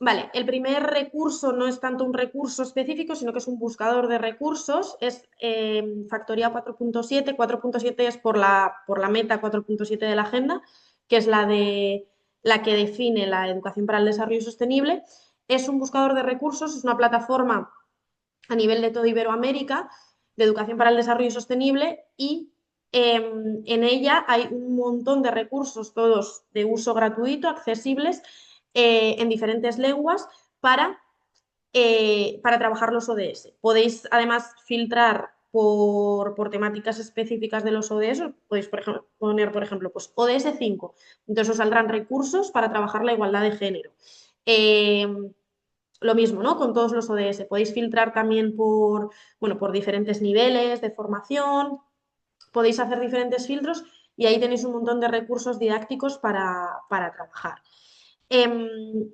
Vale, el primer recurso no es tanto un recurso específico, sino que es un buscador de recursos, es Factoría 4.7. 4.7 es por la meta 4.7 de la agenda, que es la que define la educación para el desarrollo sostenible. Es un buscador de recursos, es una plataforma a nivel de toda Iberoamérica de educación para el desarrollo sostenible y en ella hay un montón de recursos, todos de uso gratuito, accesibles en diferentes lenguas para trabajar los ODS. Podéis además filtrar por temáticas específicas de los ODS, podéis poner, por ejemplo, pues ODS 5, entonces os saldrán recursos para trabajar la igualdad de género. Lo mismo, ¿no? Con todos los ODS. Podéis filtrar también por diferentes niveles de formación, podéis hacer diferentes filtros y ahí tenéis un montón de recursos didácticos para trabajar.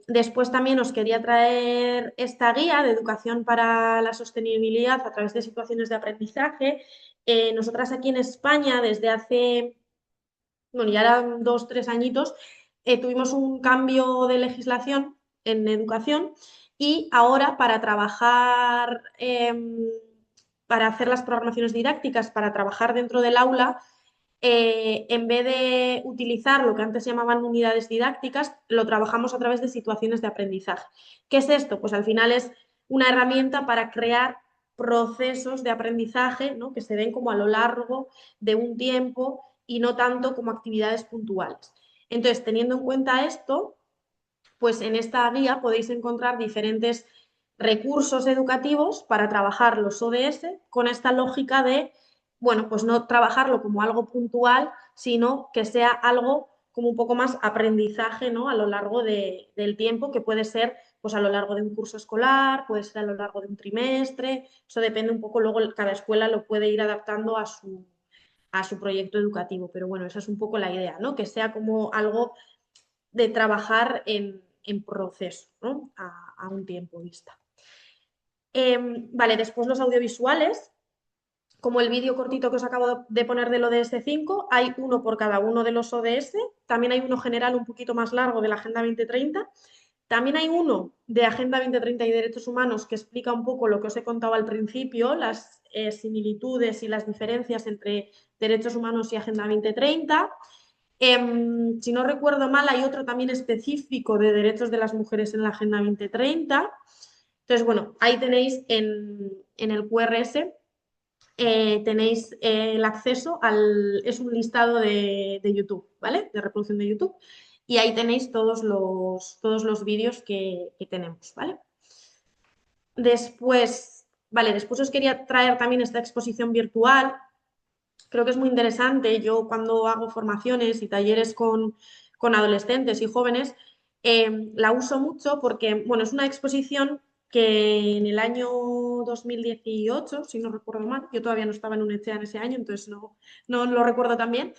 Después también os quería traer esta guía de educación para la sostenibilidad a través de situaciones de aprendizaje. Nosotras aquí en España, desde hace, bueno, ya eran 2-3 añitos, tuvimos un cambio de legislación en educación y ahora para trabajar, para hacer las programaciones didácticas, para trabajar dentro del aula, en vez de utilizar lo que antes se llamaban unidades didácticas, lo trabajamos a través de situaciones de aprendizaje. ¿Qué es esto? Pues al final es una herramienta para crear procesos de aprendizaje, ¿no? Que se den como a lo largo de un tiempo y no tanto como actividades puntuales. Entonces, teniendo en cuenta esto, pues en esta guía podéis encontrar diferentes recursos educativos para trabajar los ODS con esta lógica de, bueno, pues no trabajarlo como algo puntual, sino que sea algo como un poco más aprendizaje, ¿no? A lo largo del tiempo, que puede ser pues a lo largo de un curso escolar, puede ser a lo largo de un trimestre, eso depende un poco, luego cada escuela lo puede ir adaptando a su proyecto educativo, pero bueno, esa es un poco la idea, ¿no? Que sea como algo de trabajar en proceso, ¿no? A un tiempo vista. Vale, después los audiovisuales, como el vídeo cortito que os acabo de poner del ODS 5, hay uno por cada uno de los ODS, también hay uno general un poquito más largo de la Agenda 2030, también hay uno de Agenda 2030 y Derechos Humanos que explica un poco lo que os he contado al principio, las similitudes y las diferencias entre derechos humanos y Agenda 2030. Si no recuerdo mal, hay otro también específico de derechos de las mujeres en la Agenda 2030. Entonces, bueno, ahí tenéis en el QRS, tenéis el acceso es un listado de YouTube, ¿vale? De reproducción de YouTube. Y ahí tenéis todos los vídeos que tenemos, ¿vale? Después os quería traer también esta exposición virtual creo que es muy interesante. Yo cuando hago formaciones y talleres con adolescentes y jóvenes, la uso mucho porque, bueno, es una exposición que en el año 2018, si no recuerdo mal, yo todavía no estaba en UNECHEA en ese año, entonces no lo recuerdo tan bien,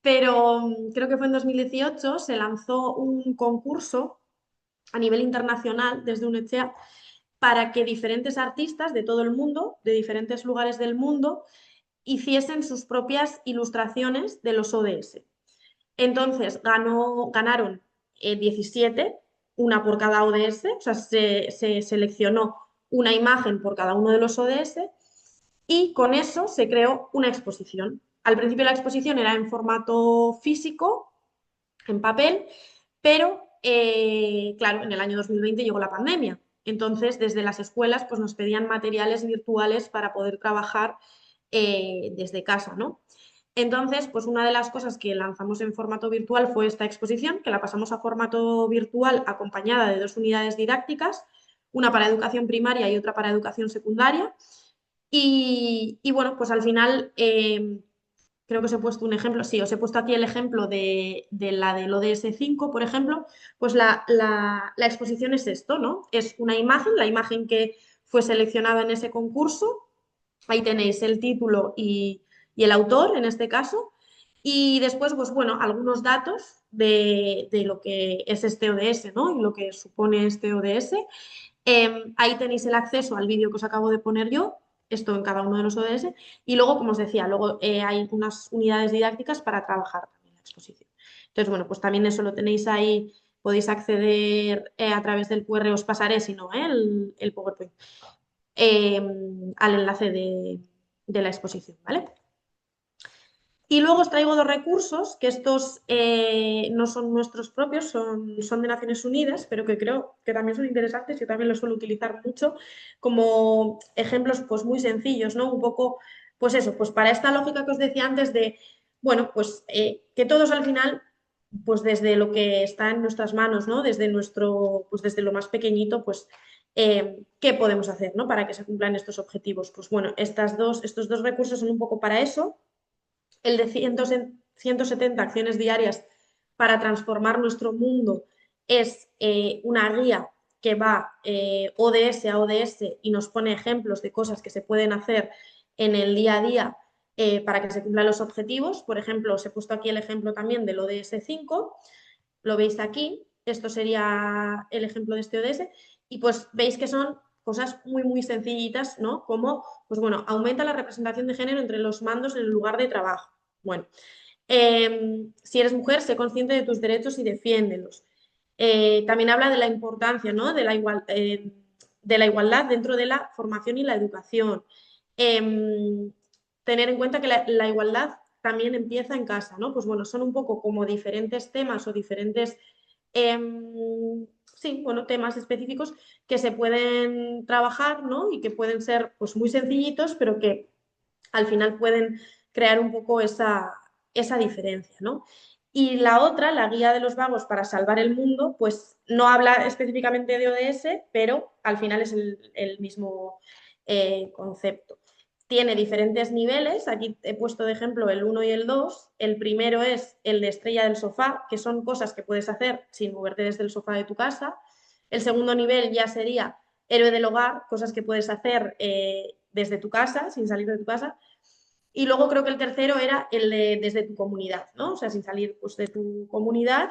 pero creo que fue en 2018, se lanzó un concurso a nivel internacional desde UNECHEA para que diferentes artistas de todo el mundo, de diferentes lugares del mundo, hiciesen sus propias ilustraciones de los ODS. Entonces ganaron 17, una por cada ODS, o sea, se seleccionó una imagen por cada uno de los ODS y con eso se creó una exposición. Al principio la exposición era en formato físico, en papel, pero claro, en el año 2020 llegó la pandemia. Entonces, desde las escuelas pues, nos pedían materiales virtuales para poder trabajar desde casa, ¿no? Entonces, pues una de las cosas que lanzamos en formato virtual fue esta exposición, que la pasamos a formato virtual acompañada de 2 unidades didácticas, una para educación primaria y otra para educación secundaria. Y bueno, pues al final creo que os he puesto un ejemplo, sí, os he puesto aquí el ejemplo de la del ODS 5, por ejemplo, pues la exposición es esto, ¿no? Es una imagen, la imagen que fue seleccionada en ese concurso, ahí tenéis el título y el autor, en este caso, y después, pues bueno, algunos datos de lo que es este ODS, ¿no? Y lo que supone este ODS. Ahí tenéis el acceso al vídeo que os acabo de poner yo, esto en cada uno de los ODS, y luego, como os decía, luego hay unas unidades didácticas para trabajar también la exposición. Entonces, bueno, pues también eso lo tenéis ahí, podéis acceder a través del QR, os pasaré, si no, el PowerPoint, eh, al enlace de la exposición, ¿vale? Y luego os traigo 2 recursos, que estos no son nuestros propios, son de Naciones Unidas, pero que creo que también son interesantes. Yo también los suelo utilizar mucho como ejemplos pues, muy sencillos, ¿no? Un poco, pues eso, pues para esta lógica que os decía antes de, bueno, pues que todos al final, pues desde lo que está en nuestras manos, ¿no? Desde nuestro, pues desde lo más pequeñito, pues ¿qué podemos hacer, ¿no? Para que se cumplan estos objetivos. Pues bueno, estos 2 recursos son un poco para eso. El de 170 acciones diarias para transformar nuestro mundo es una guía que va ODS a ODS y nos pone ejemplos de cosas que se pueden hacer en el día a día para que se cumplan los objetivos. Por ejemplo, os he puesto aquí el ejemplo también del ODS 5, lo veis aquí, esto sería el ejemplo de este ODS, y pues veis que son cosas muy, muy sencillitas, ¿no? Como, pues bueno, aumenta la representación de género entre los mandos en el lugar de trabajo. Bueno, si eres mujer, sé consciente de tus derechos y defiéndelos. También habla de la importancia, ¿no? De la igualdad dentro de la formación y la educación. Tener en cuenta que la igualdad también empieza en casa, ¿no? Pues bueno, son un poco como diferentes temas o diferentes sí, bueno, temas específicos que se pueden trabajar, ¿no? Y que pueden ser pues muy sencillitos, pero que al final pueden crear un poco esa diferencia, ¿no? Y la otra, la guía de los vagos para salvar el mundo, pues no habla específicamente de ODS, pero al final es el mismo concepto. Tiene diferentes niveles, aquí he puesto de ejemplo el 1 y el 2. El primero es el de estrella del sofá, que son cosas que puedes hacer sin moverte desde el sofá de tu casa. El segundo nivel ya sería héroe del hogar, cosas que puedes hacer desde tu casa, sin salir de tu casa. Y luego creo que el tercero era el de desde tu comunidad, ¿no? O sea, sin salir pues, de tu comunidad,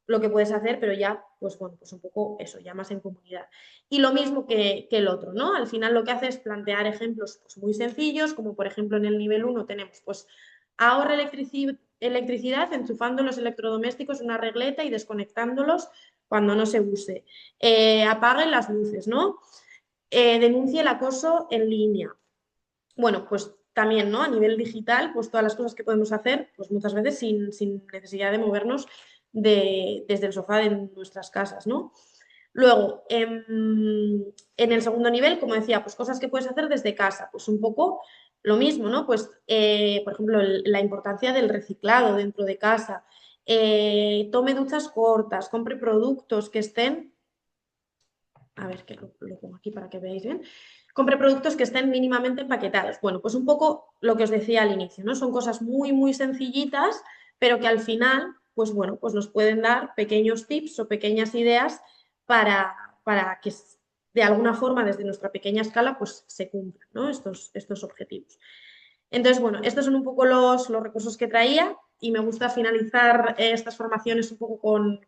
lo que puedes hacer, pero ya, pues bueno, pues un poco eso, ya más en comunidad. Y lo mismo que el otro, ¿no? Al final lo que hace es plantear ejemplos pues, muy sencillos, como por ejemplo en el nivel 1 tenemos, pues, ahorra electricidad enchufando los electrodomésticos en una regleta y desconectándolos cuando no se use. Apaguen las luces, ¿no? Denuncie el acoso en línea. Bueno, pues también, ¿no? A nivel digital, pues todas las cosas que podemos hacer, pues muchas veces sin necesidad de movernos desde el sofá de nuestras casas, ¿no? Luego, en el segundo nivel, como decía, pues cosas que puedes hacer desde casa, pues un poco lo mismo, ¿no? Pues, por ejemplo, la importancia del reciclado dentro de casa, tome duchas cortas, compre productos que estén, a ver, que lo pongo aquí para que veáis bien, compre productos que estén mínimamente empaquetados. Bueno, pues un poco lo que os decía al inicio, ¿no? Son cosas muy, muy sencillitas, pero que al final, pues bueno, pues nos pueden dar pequeños tips o pequeñas ideas para que de alguna forma desde nuestra pequeña escala pues se cumplan, ¿no? Estos objetivos. Entonces, bueno, estos son un poco los recursos que traía y me gusta finalizar estas formaciones un poco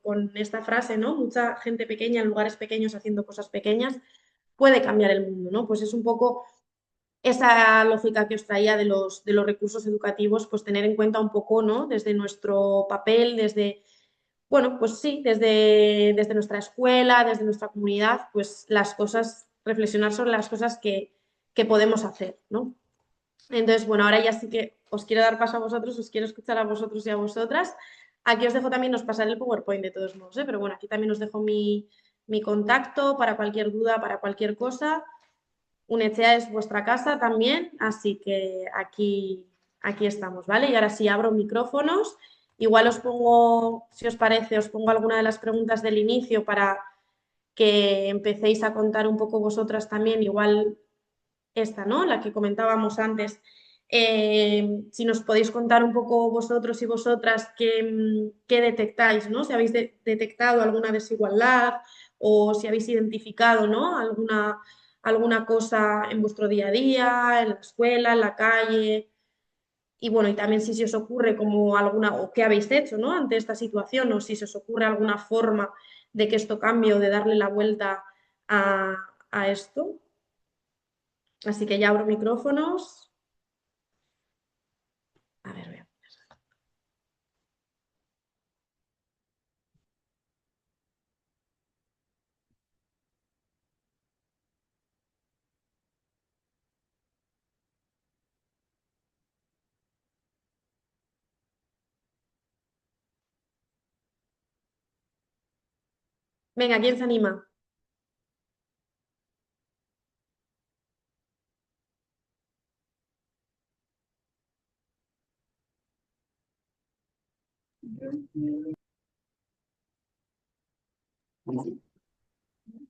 con esta frase, ¿no? Mucha gente pequeña en lugares pequeños haciendo cosas pequeñas puede cambiar el mundo, ¿no? Pues es un poco esa lógica que os traía de los recursos educativos, pues tener en cuenta un poco, ¿no? Desde nuestro papel, desde, bueno, pues sí, desde nuestra escuela, desde nuestra comunidad, pues las cosas, reflexionar sobre las cosas que podemos hacer, ¿no? Entonces, bueno, ahora ya sí que os quiero dar paso a vosotros, os quiero escuchar a vosotros y a vosotras. Aquí os dejo también, os pasaré el PowerPoint de todos modos, ¿eh? Pero bueno, aquí también os dejo mi contacto para cualquier duda, para cualquier cosa. Unechea es vuestra casa también, así que aquí estamos, ¿vale? Y ahora sí abro micrófonos. Igual os pongo, si os parece, os pongo alguna de las preguntas del inicio para que empecéis a contar un poco vosotras también, igual esta, ¿no? La que comentábamos antes. Si nos podéis contar un poco vosotros y vosotras qué detectáis, ¿no? Si habéis detectado alguna desigualdad o si habéis identificado, ¿no? Alguna cosa en vuestro día a día, en la escuela, en la calle. Y bueno, y también si se os ocurre como alguna, o qué habéis hecho, ¿no? Ante esta situación, o si se os ocurre alguna forma de que esto cambie o de darle la vuelta a esto. Así que ya abro micrófonos. A ver, veamos. Venga, ¿quién se anima?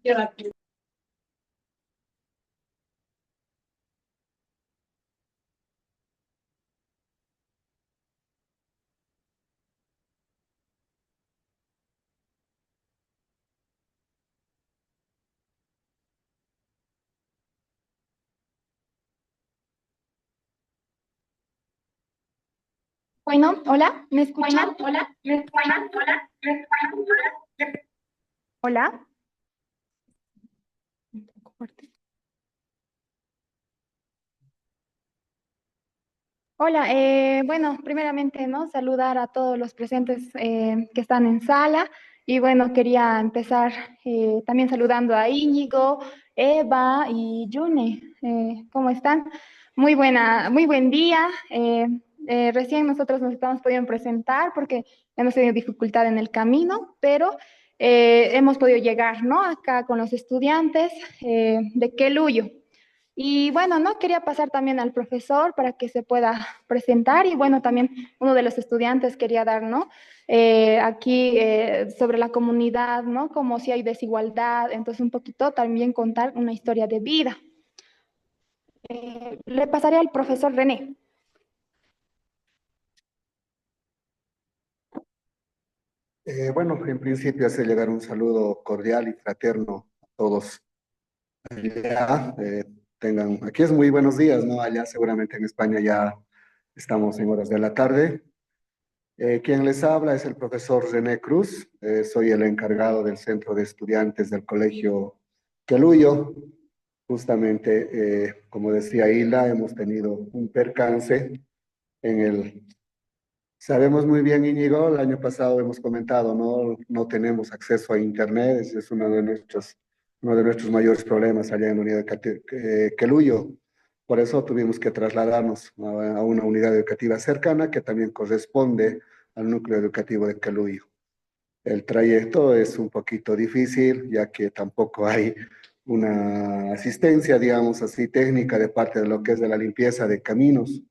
Yo la- Bueno, hola, ¿me escuchan? Hola. Un poco fuerte. Hola, bueno, primeramente, ¿no? Saludar a todos los presentes que están en sala y bueno, quería empezar también saludando a Íñigo, Eva y Yune. ¿Cómo están? Muy buen día. Recién nosotros nos estamos podiendo presentar porque hemos tenido dificultad en el camino, pero hemos podido llegar, ¿no? Acá con los estudiantes de Queluyo. Y bueno, no quería pasar también al profesor para que se pueda presentar y bueno, también uno de los estudiantes quería dar, ¿no? Aquí sobre la comunidad, ¿no? Como si hay desigualdad, entonces un poquito también contar una historia de vida. Le pasaré al profesor René. Bueno, en principio hace llegar un saludo cordial y fraterno a todos allá. Aquí es muy buenos días, ¿no? Allá seguramente en España ya estamos en horas de la tarde. Quien les habla es el profesor René Cruz. Soy el encargado del centro de estudiantes del colegio Queluyo. Justamente, como decía Hila, hemos tenido un percance en el. Sabemos muy bien, Íñigo, el año pasado hemos comentado, no tenemos acceso a Internet, ese es uno de nuestros mayores problemas allá en la unidad de Queluyo. Por eso tuvimos que trasladarnos a una unidad educativa cercana que también corresponde al núcleo educativo de Queluyo. El trayecto es un poquito difícil, ya que tampoco hay una asistencia, digamos así, técnica de parte de lo que es de la limpieza de caminos.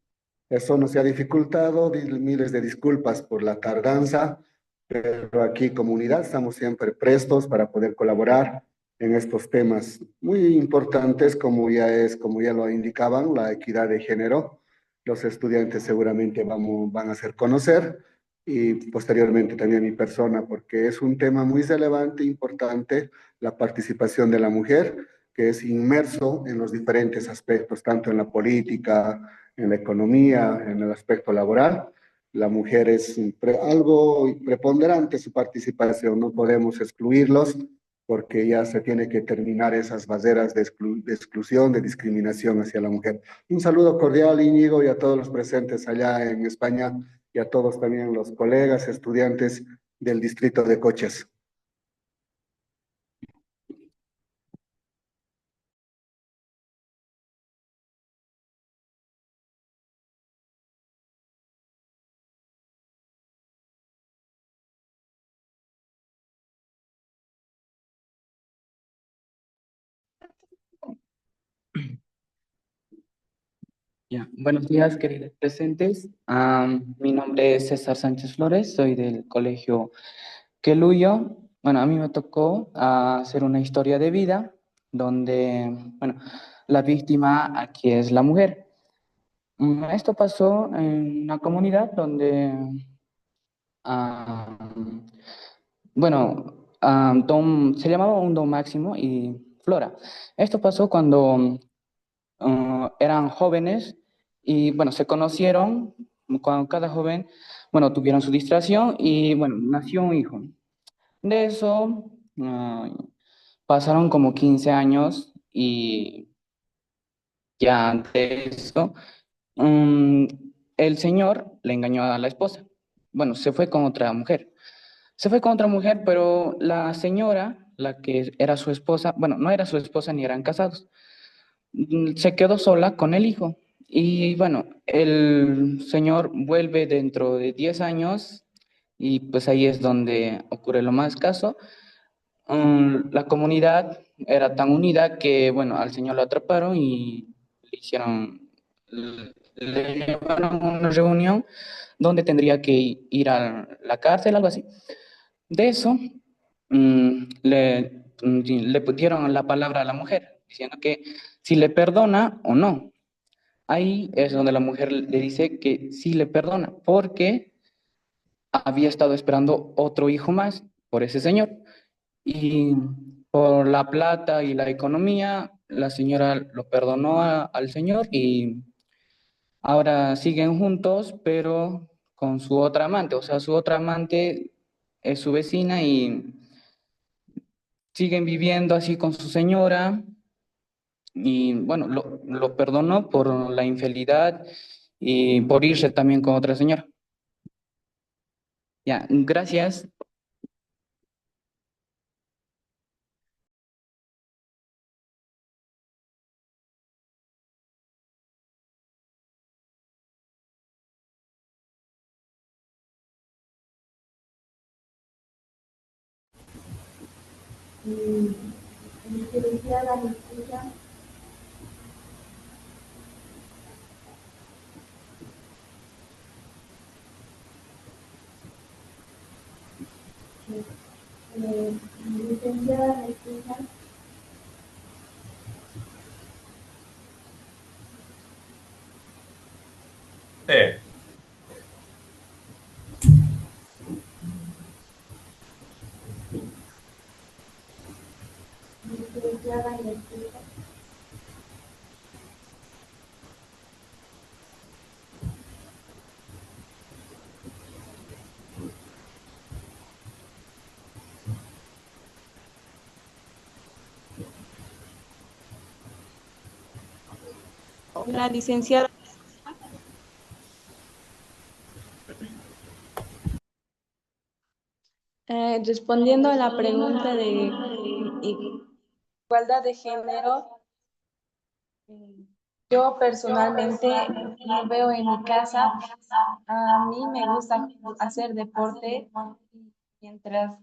Eso nos ha dificultado, miles de disculpas por la tardanza, pero aquí comunidad estamos siempre prestos para poder colaborar en estos temas muy importantes como ya lo indicaban, la equidad de género, los estudiantes seguramente van a hacer conocer y posteriormente también mi persona, porque es un tema muy relevante, importante, la participación de la mujer, que es inmerso en los diferentes aspectos, tanto en la política, en la economía, en el aspecto laboral. La mujer es algo preponderante su participación, no podemos excluirlos porque ya se tiene que terminar esas barreras de exclusión, de discriminación hacia la mujer. Un saludo cordial, Íñigo, y a todos los presentes allá en España y a todos también los colegas, estudiantes del distrito de Coches. Ya, buenos días, queridos presentes. Mi nombre es César Sánchez Flores, soy del colegio Queluyo. Bueno, a mí me tocó hacer una historia de vida donde, bueno, la víctima aquí es la mujer. Esto pasó en una comunidad donde, ah, bueno, se llamaba un Don Máximo y Flora. Esto pasó cuando eran jóvenes y bueno, se conocieron cuando cada joven, bueno, tuvieron su distracción y bueno, nació un hijo. De eso pasaron como 15 años y ya de eso mm, el señor le engañó a la esposa. Bueno, se fue con otra mujer. Se fue con otra mujer, pero la señora, la que era su esposa, bueno, no era su esposa ni eran casados, se quedó sola con el hijo. Y bueno, el señor vuelve dentro de 10 años y pues ahí es donde ocurre lo más caso. La comunidad era tan unida que, bueno, al señor lo atraparon y le llevaron a una reunión donde tendría que ir a la cárcel, algo así. De eso, le dieron la palabra a la mujer, diciendo que si le perdona o no. Ahí es donde la mujer le dice que sí le perdona, porque había estado esperando otro hijo más por ese señor. Y por la plata y la economía, la señora lo perdonó al señor y ahora siguen juntos, pero con su otra amante. O sea, su otra amante es su vecina y siguen viviendo así con su señora. Y bueno, lo perdonó por la infidelidad y por irse también con otra señora. Ya, gracias. Licenciada, ¿me escucha? Licenciada, ¿me escucha? Eh, Licenciada, ¿me escucha? Hola, licenciada. Respondiendo a la pregunta de igualdad de género, yo personalmente lo veo en mi casa. A mí me gusta hacer deporte mientras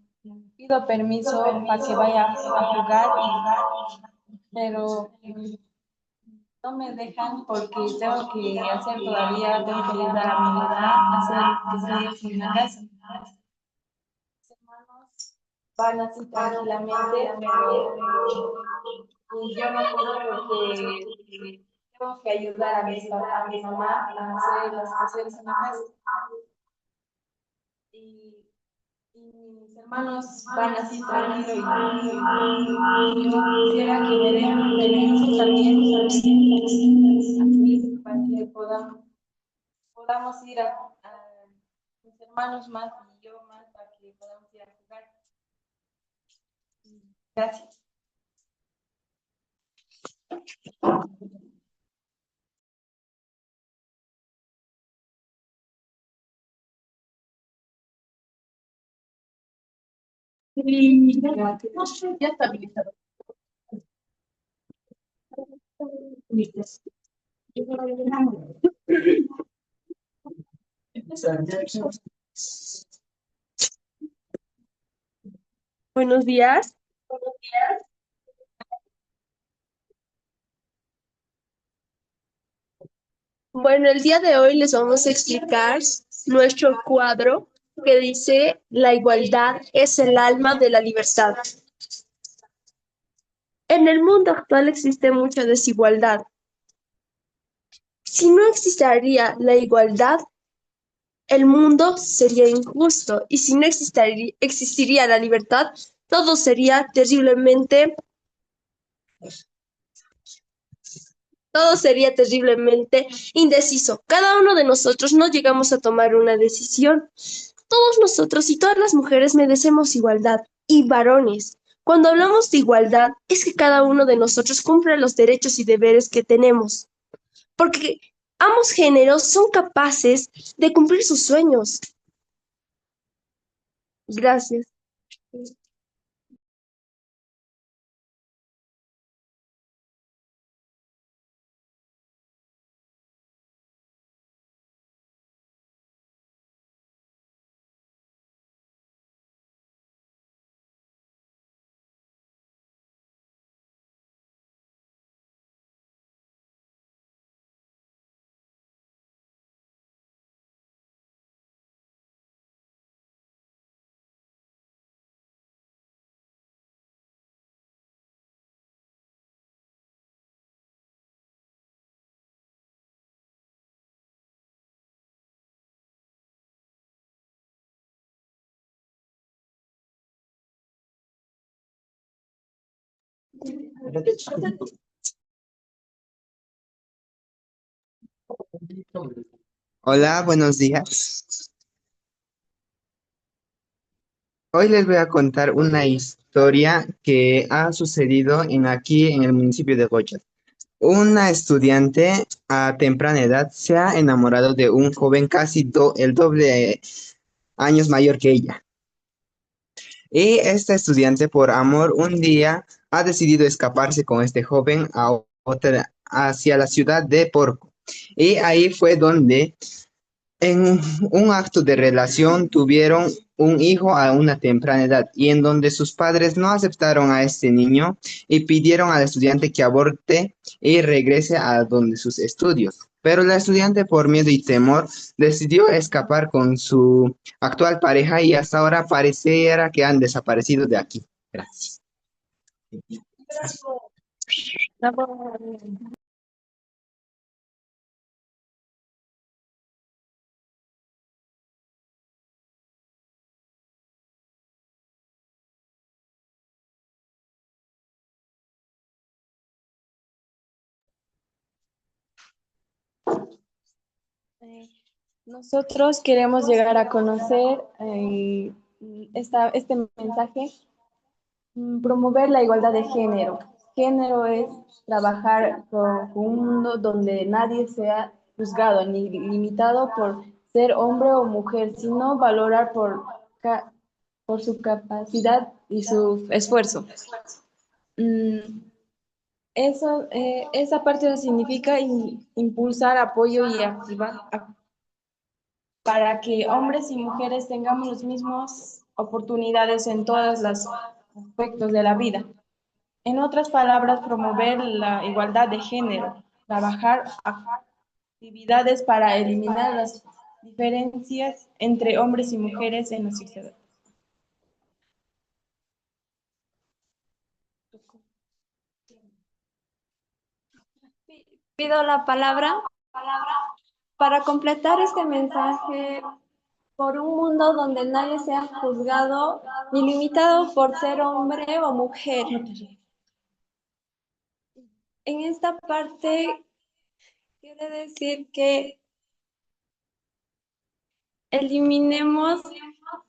pido permiso para que vaya a jugar, pero no me dejan porque tengo que hacer todavía, tengo que ayudar a mi mamá a hacer que en la casa. Mis hermanos van así tranquilamente, y yo no puedo porque tengo que ayudar a mi mamá a hacer las cosas en la casa. Y mis hermanos van así tranquilo y yo quisiera que me den un permiso también así para que podamos ir a mis hermanos más y yo más para que podamos ir a jugar. Gracias. Y ya está habilitado. Buenos días. Bueno, el día de hoy les vamos a explicar nuestro cuadro que dice la igualdad es el alma de la libertad. En el mundo actual existe mucha desigualdad. Si no existiría la igualdad, el mundo sería injusto y si no existiría la libertad, todo sería terriblemente indeciso. Cada uno de nosotros no llegamos a tomar una decisión. Todos nosotros y todas las mujeres merecemos igualdad y varones. Cuando hablamos de igualdad, es que cada uno de nosotros cumpla los derechos y deberes que tenemos, porque ambos géneros son capaces de cumplir sus sueños. Gracias. Hola, buenos días. Hoy les voy a contar una historia que ha sucedido aquí en el municipio de Goya. Una estudiante a temprana edad se ha enamorado de un joven casi el doble años mayor que ella. Y esta estudiante, por amor, un día ha decidido escaparse con este joven hacia la ciudad de Porco. Y ahí fue donde en un acto de relación tuvieron un hijo a una temprana edad y en donde sus padres no aceptaron a este niño y pidieron al estudiante que aborte y regrese a donde sus estudios. Pero la estudiante por miedo y temor decidió escapar con su actual pareja y hasta ahora pareciera que han desaparecido de aquí. Gracias. Nosotros queremos llegar a conocer este mensaje, promover la igualdad de género. Género es trabajar por un mundo donde nadie sea juzgado ni limitado por ser hombre o mujer, sino valorar por su capacidad y su esfuerzo. Esa parte significa impulsar, apoyo y activar para que hombres y mujeres tengamos las mismas oportunidades en todos los aspectos de la vida. En otras palabras, promover la igualdad de género, trabajar actividades para eliminar las diferencias entre hombres y mujeres en la sociedad. Pido la palabra para completar este mensaje por un mundo donde nadie sea juzgado ni limitado por ser hombre o mujer. En esta parte quiere decir que eliminemos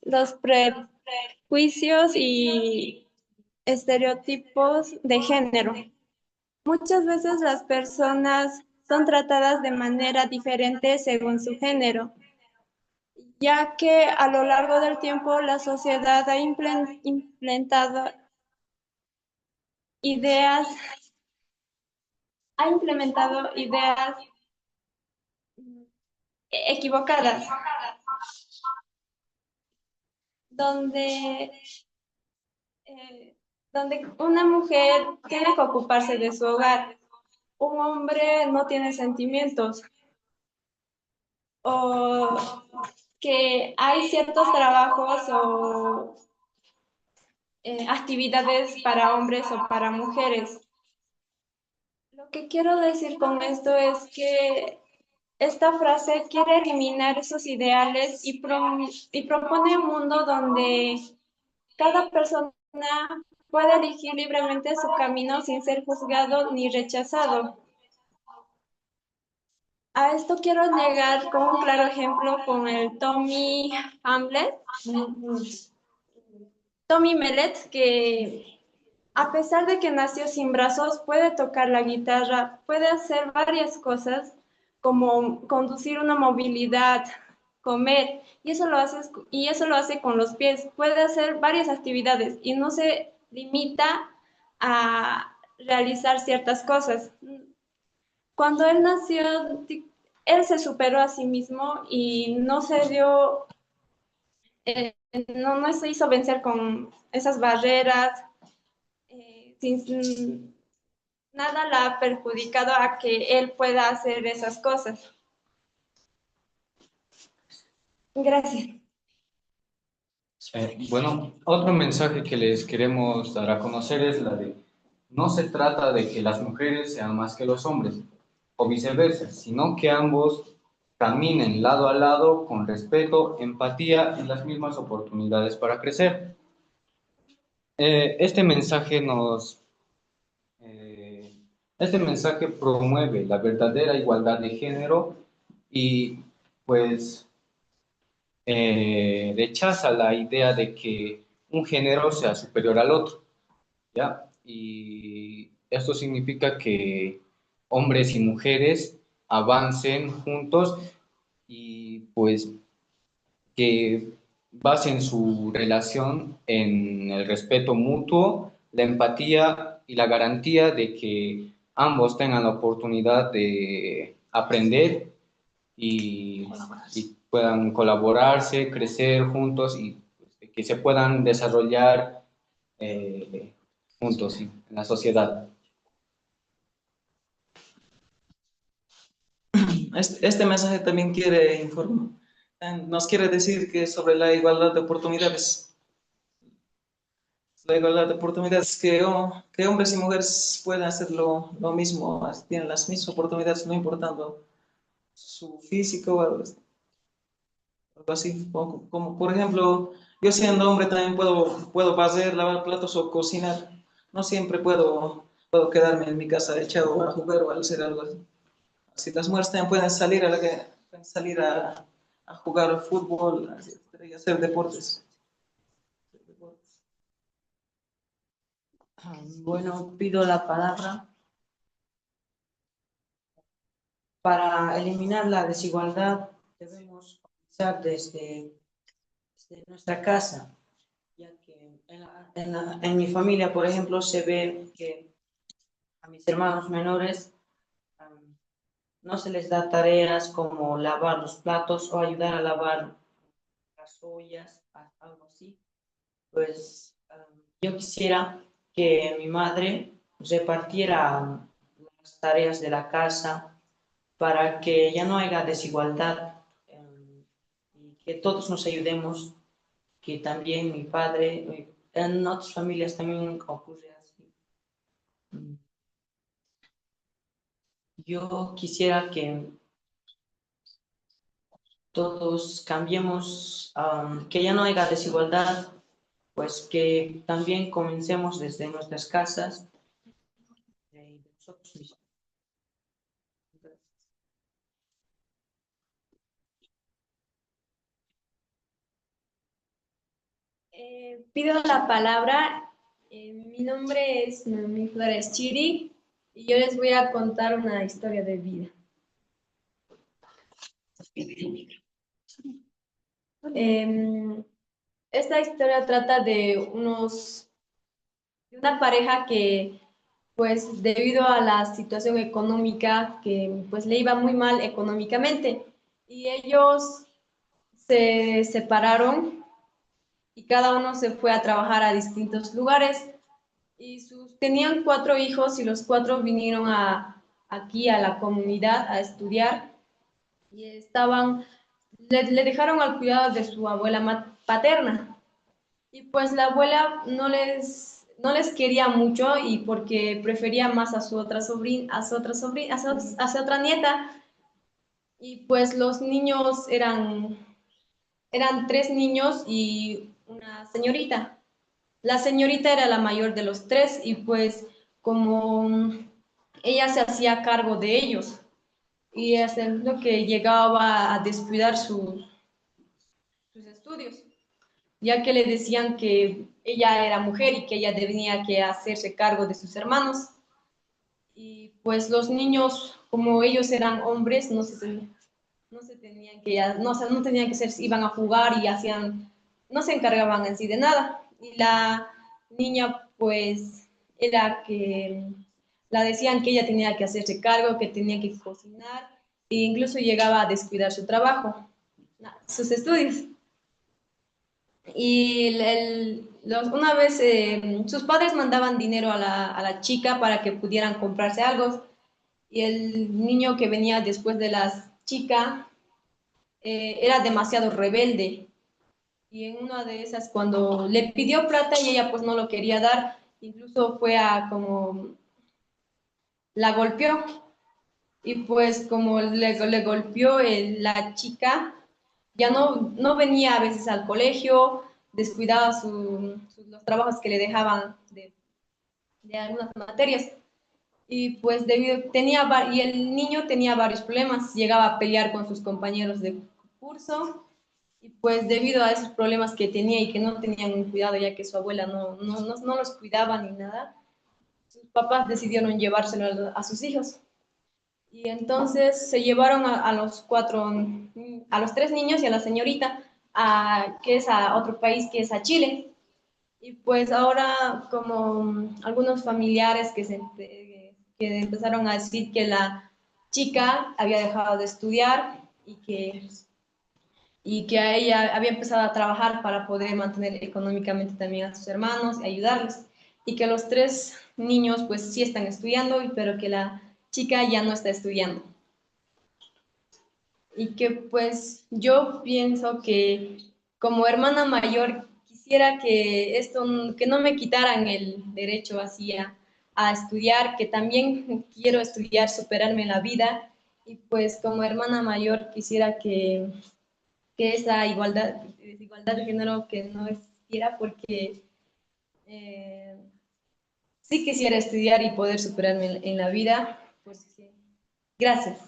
los prejuicios y estereotipos de género. Muchas veces las personas son tratadas de manera diferente según su género, ya que a lo largo del tiempo la sociedad ha ideas, implementado ideas equivocadas, donde, donde una mujer tiene que ocuparse de su hogar, un hombre no tiene sentimientos, o que hay ciertos trabajos o actividades para hombres o para mujeres. Lo que quiero decir con esto es que esta frase quiere eliminar esos ideales y propone un mundo donde cada persona puede elegir libremente su camino sin ser juzgado ni rechazado. A esto quiero llegar con un claro ejemplo con el Tommy Mellet, que a pesar de que nació sin brazos, puede tocar la guitarra, puede hacer varias cosas como conducir una movilidad, comer, y eso lo hace con los pies. Puede hacer varias actividades y no se limita a realizar ciertas cosas. Cuando él nació, él se superó a sí mismo y no se dio, no se hizo vencer con esas barreras, nada la ha perjudicado a que él pueda hacer esas cosas. Gracias. Bueno, otro mensaje que les queremos dar a conocer es la de no se trata de que las mujeres sean más que los hombres o viceversa, sino que ambos caminen lado a lado con respeto, empatía y las mismas oportunidades para crecer. Este mensaje este mensaje promueve la verdadera igualdad de género y pues rechaza la idea de que un género sea superior al otro, ¿ya? Y esto significa que hombres y mujeres avancen juntos y pues que basen su relación en el respeto mutuo, la empatía y la garantía de que ambos tengan la oportunidad de aprender y puedan colaborarse, crecer juntos y pues, que se puedan desarrollar juntos en la sociedad. Este mensaje también nos quiere decir que sobre la igualdad de oportunidades. La igualdad de oportunidades, que hombres y mujeres pueden hacer lo mismo, tienen las mismas oportunidades, no importando su físico o algo así. Como por ejemplo, yo siendo hombre también puedo barrer, lavar platos o cocinar. No siempre puedo quedarme en mi casa echado a jugar o a hacer algo así. Si las mujeres también pueden salir a jugar al fútbol y hacer deportes. Bueno, pido la palabra para eliminar la desigualdad. Debemos comenzar desde nuestra casa, ya que en mi familia, por ejemplo, se ve que a mis hermanos menores no se les da tareas como lavar los platos o ayudar a lavar las ollas, algo así. Pues yo quisiera que mi madre repartiera las tareas de la casa para que ya no haya desigualdad y que todos nos ayudemos, que también mi padre, en otras familias también ocurre así. yo quisiera que todos cambiemos, que ya no haya desigualdad, pues que también comencemos desde nuestras casas, de nosotros mismos. Pido la palabra. Mi nombre es Noemí Flores Chiri y yo les voy a contar una historia de vida. Esta historia trata de una pareja que, pues, debido a la situación económica, que pues le iba muy mal económicamente, y ellos se separaron y cada uno se fue a trabajar a distintos lugares. Y tenían 4 hijos y los 4 vinieron aquí a la comunidad a estudiar y le dejaron al cuidado de su abuela paterna. Y pues la abuela no les quería mucho y porque prefería más a su otra sobrina, a su otra nieta. Y pues los niños eran 3 niños y una señorita. La señorita era la mayor de los 3 y pues como ella se hacía cargo de ellos y es lo que llegaba a descuidar sus estudios, ya que le decían que ella era mujer y que ella tenía que hacerse cargo de sus hermanos. Y pues los niños, como ellos eran hombres, no tenían que ser, iban a jugar y no se encargaban en sí de nada. Y la niña, pues, era que la decían que ella tenía que hacerse cargo, que tenía que cocinar, e incluso llegaba a descuidar su trabajo, sus estudios. Y una vez sus padres mandaban dinero a la chica para que pudieran comprarse algo, y el niño que venía después de la chica era demasiado rebelde. Y en una de esas, cuando le pidió plata y ella pues no lo quería dar, incluso fue como la golpeó. Y pues como le golpeó la chica, ya no venía a veces al colegio, descuidaba los trabajos que le dejaban de algunas materias. Y pues y el niño tenía varios problemas, llegaba a pelear con sus compañeros de curso. Y pues debido a esos problemas que tenía y que no tenían un cuidado, ya que su abuela no los cuidaba ni nada, sus papás decidieron llevárselo a sus hijos. Y entonces se llevaron a los 3 niños y a la señorita, que es a otro país, que es a Chile. Y pues ahora como algunos familiares que empezaron a decir que la chica había dejado de estudiar y que a ella había empezado a trabajar para poder mantener económicamente también a sus hermanos y ayudarles. Y que los 3 niños pues sí están estudiando, pero que la chica ya no está estudiando. Y que pues yo pienso que como hermana mayor quisiera que no me quitaran el derecho así a estudiar, que también quiero estudiar, superarme en la vida. Y pues como hermana mayor quisiera que esa desigualdad de género que no existiera, porque sí quisiera estudiar y poder superarme en la vida. Pues sí. Gracias.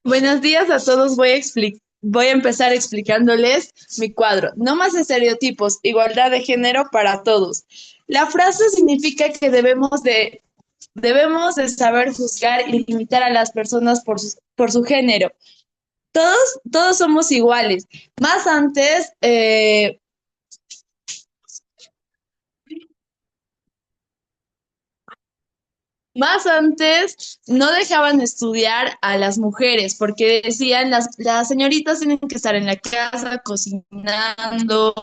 Buenos días a todos. Voy a empezar explicándoles mi cuadro. No más estereotipos, igualdad de género para todos. La frase significa que debemos de saber juzgar y limitar a las personas por su género. Todos somos iguales. Más antes, Más antes no dejaban estudiar a las mujeres porque decían las señoritas tienen que estar en la casa cocinando,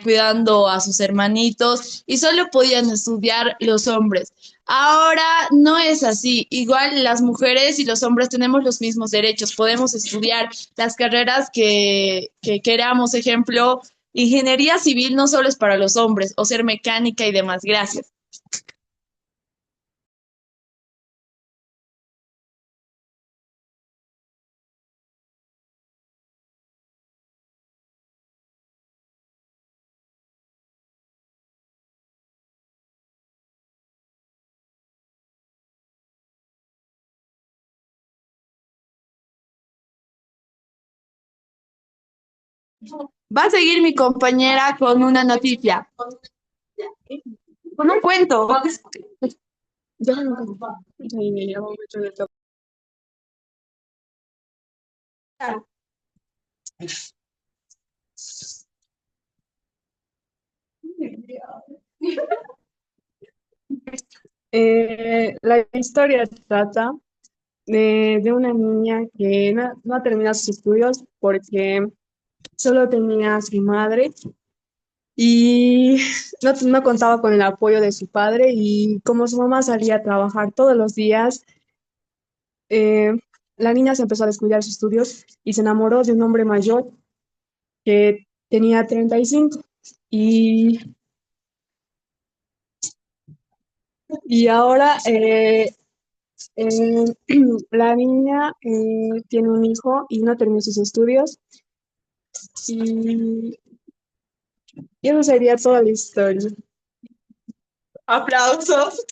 cuidando a sus hermanitos y solo podían estudiar los hombres. Ahora no es así. Igual las mujeres y los hombres tenemos los mismos derechos. Podemos estudiar las carreras que queramos. Ejemplo, ingeniería civil no solo es para los hombres o ser mecánica y demás. Gracias. Va a seguir mi compañera con una noticia, con un cuento. Ya me llamó mucho la atención. La historia trata de una niña que no ha terminado sus estudios porque solo tenía a su madre y no contaba con el apoyo de su padre y como su mamá salía a trabajar todos los días, eh, la niña se empezó a descuidar sus estudios y se enamoró de un hombre mayor que tenía 35 y, y ahora eh, la niña tiene un hijo y no terminó sus estudios y, y eso sería toda la historia. Aplausos.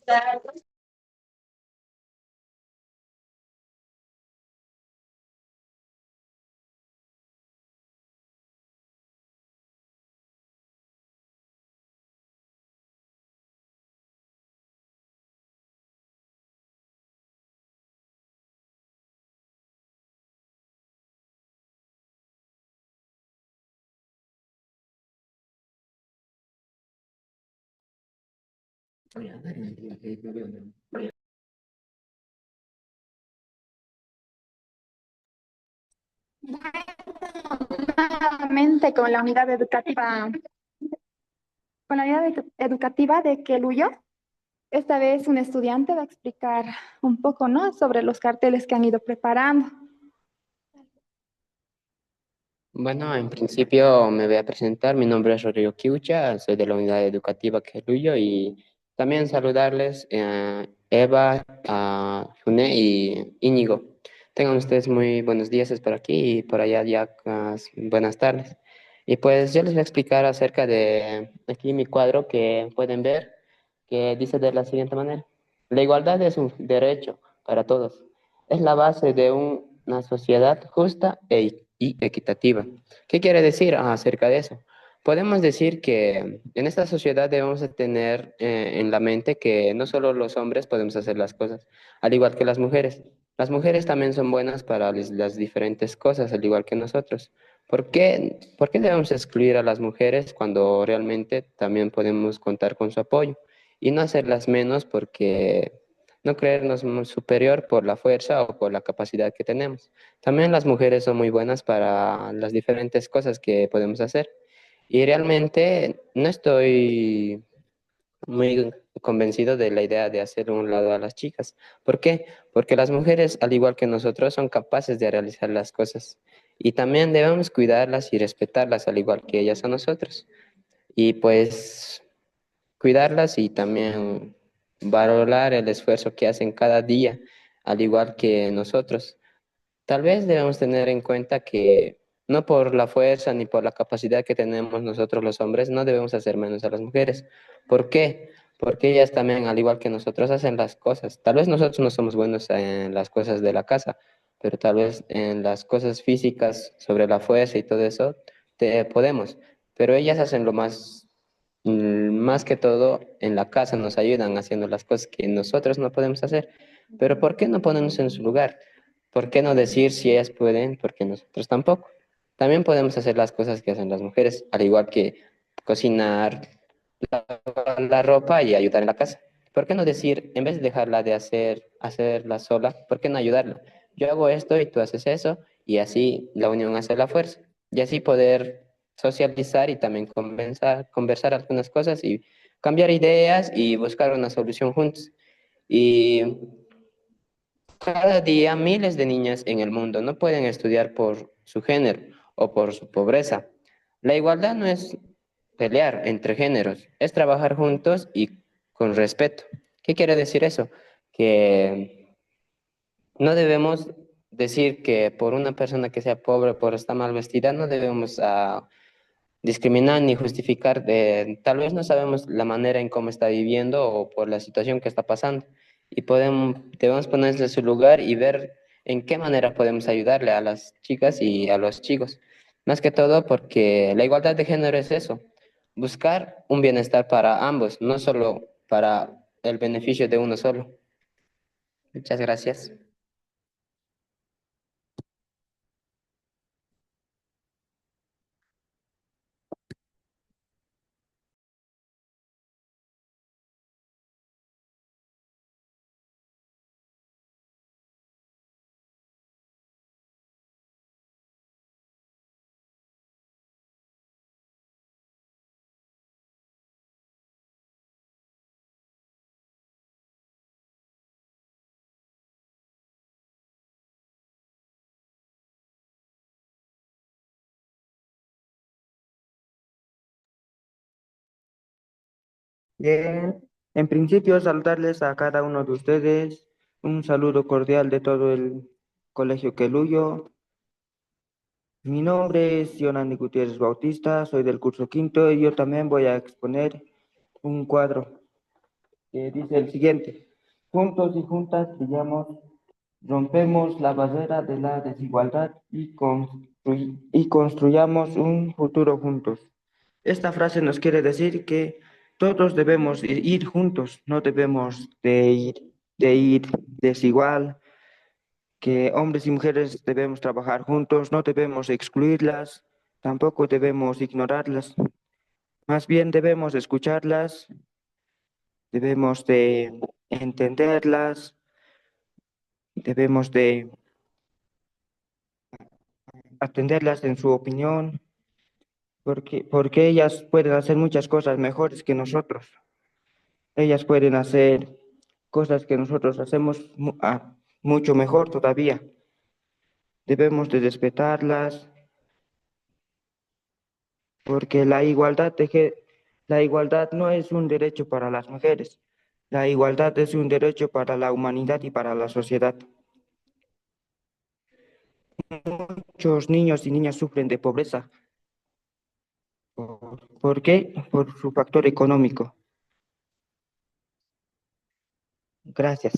Nuevamente con la unidad educativa, con la unidad educativa de Queluyo. Esta vez un estudiante va a explicar un poco, ¿no?, sobre los carteles que han ido preparando. Bueno, en principio me voy a presentar. Mi nombre es Rodrigo Kiucha, soy de la unidad educativa Queruyo y también saludarles a Eva, a June y Íñigo. Tengan ustedes muy buenos días, es por aquí y por allá ya buenas tardes. Y pues yo les voy a explicar acerca de aquí mi cuadro que pueden ver, que dice de la siguiente manera. La igualdad es un derecho para todos. Es la base de una sociedad justa y equitativa. ¿Qué quiere decir acerca de eso? Podemos decir que en esta sociedad debemos de tener en la mente que no solo los hombres podemos hacer las cosas, al igual que las mujeres. Las mujeres también son buenas para las diferentes cosas, al igual que nosotros. ¿Por qué debemos excluir a las mujeres cuando realmente también podemos contar con su apoyo? Y no hacerlas menos porque no creernos muy superior por la fuerza o por la capacidad que tenemos. También las mujeres son muy buenas para las diferentes cosas que podemos hacer. Y realmente no estoy muy convencido de la idea de hacer un lado a las chicas. ¿Por qué? Porque las mujeres, al igual que nosotros, son capaces de realizar las cosas. Y también debemos cuidarlas y respetarlas, al igual que ellas a nosotros. Y pues cuidarlas y también valorar el esfuerzo que hacen cada día, al igual que nosotros. Tal vez debemos tener en cuenta que no por la fuerza ni por la capacidad que tenemos nosotros los hombres, no debemos hacer menos a las mujeres. ¿Por qué? Porque ellas también, al igual que nosotros, hacen las cosas. Tal vez nosotros no somos buenos en las cosas de la casa, pero tal vez en las cosas físicas, sobre la fuerza y todo eso, podemos. Pero ellas hacen lo más que todo en la casa, nos ayudan haciendo las cosas que nosotros no podemos hacer. Pero ¿por qué no ponernos en su lugar? ¿Por qué no decir si ellas pueden, porque nosotros tampoco? También podemos hacer las cosas que hacen las mujeres, al igual que cocinar, lavar la ropa y ayudar en la casa. ¿Por qué no decir, en vez de dejarla de hacerla sola, ¿por qué no ayudarla? Yo hago esto y tú haces eso, y así la unión hace la fuerza. Y así poder socializar y también conversar algunas cosas y cambiar ideas y buscar una solución juntos. Y cada día miles de niñas en el mundo no pueden estudiar por su género o por su pobreza. La igualdad no es pelear entre géneros, es trabajar juntos y con respeto. ¿Qué quiere decir eso? Que no debemos decir que por una persona que sea pobre, por estar mal vestida, no debemos discriminar ni justificar. Tal vez no sabemos la manera en cómo está viviendo o por la situación que está pasando. Y debemos ponerse en su lugar y ver en qué manera podemos ayudarle a las chicas y a los chicos. Más que todo porque la igualdad de género es eso, buscar un bienestar para ambos, no solo para el beneficio de uno solo. Muchas gracias. Bien, en principio saludarles a cada uno de ustedes, un saludo cordial de todo el Colegio Queluyo. Mi nombre es Yonandi Gutiérrez Bautista, soy del curso quinto y yo también voy a exponer un cuadro que dice el siguiente: juntos y juntas brillamos, rompemos la barrera de la desigualdad y construyamos un futuro juntos. Esta frase nos quiere decir que todos debemos ir juntos, no debemos de ir desigual, que hombres y mujeres debemos trabajar juntos, no debemos excluirlas, tampoco debemos ignorarlas, más bien debemos escucharlas, debemos de entenderlas, debemos de atenderlas en su opinión, porque ellas pueden hacer muchas cosas mejores que nosotros. Ellas pueden hacer cosas que nosotros hacemos mucho mejor todavía. Debemos de respetarlas, porque la igualdad no es un derecho para las mujeres. La igualdad es un derecho para la humanidad y para la sociedad. Muchos niños y niñas sufren de pobreza. ¿Por qué? Por su factor económico. Gracias.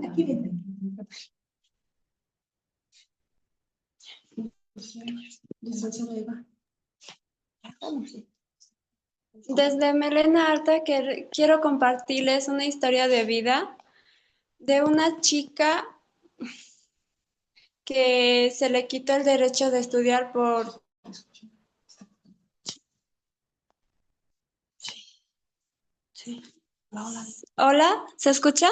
Aquí viene. Desde Melena Arta quiero compartirles una historia de vida de una chica que se le quitó el derecho de estudiar por... Sí. Hola, ¿se escucha?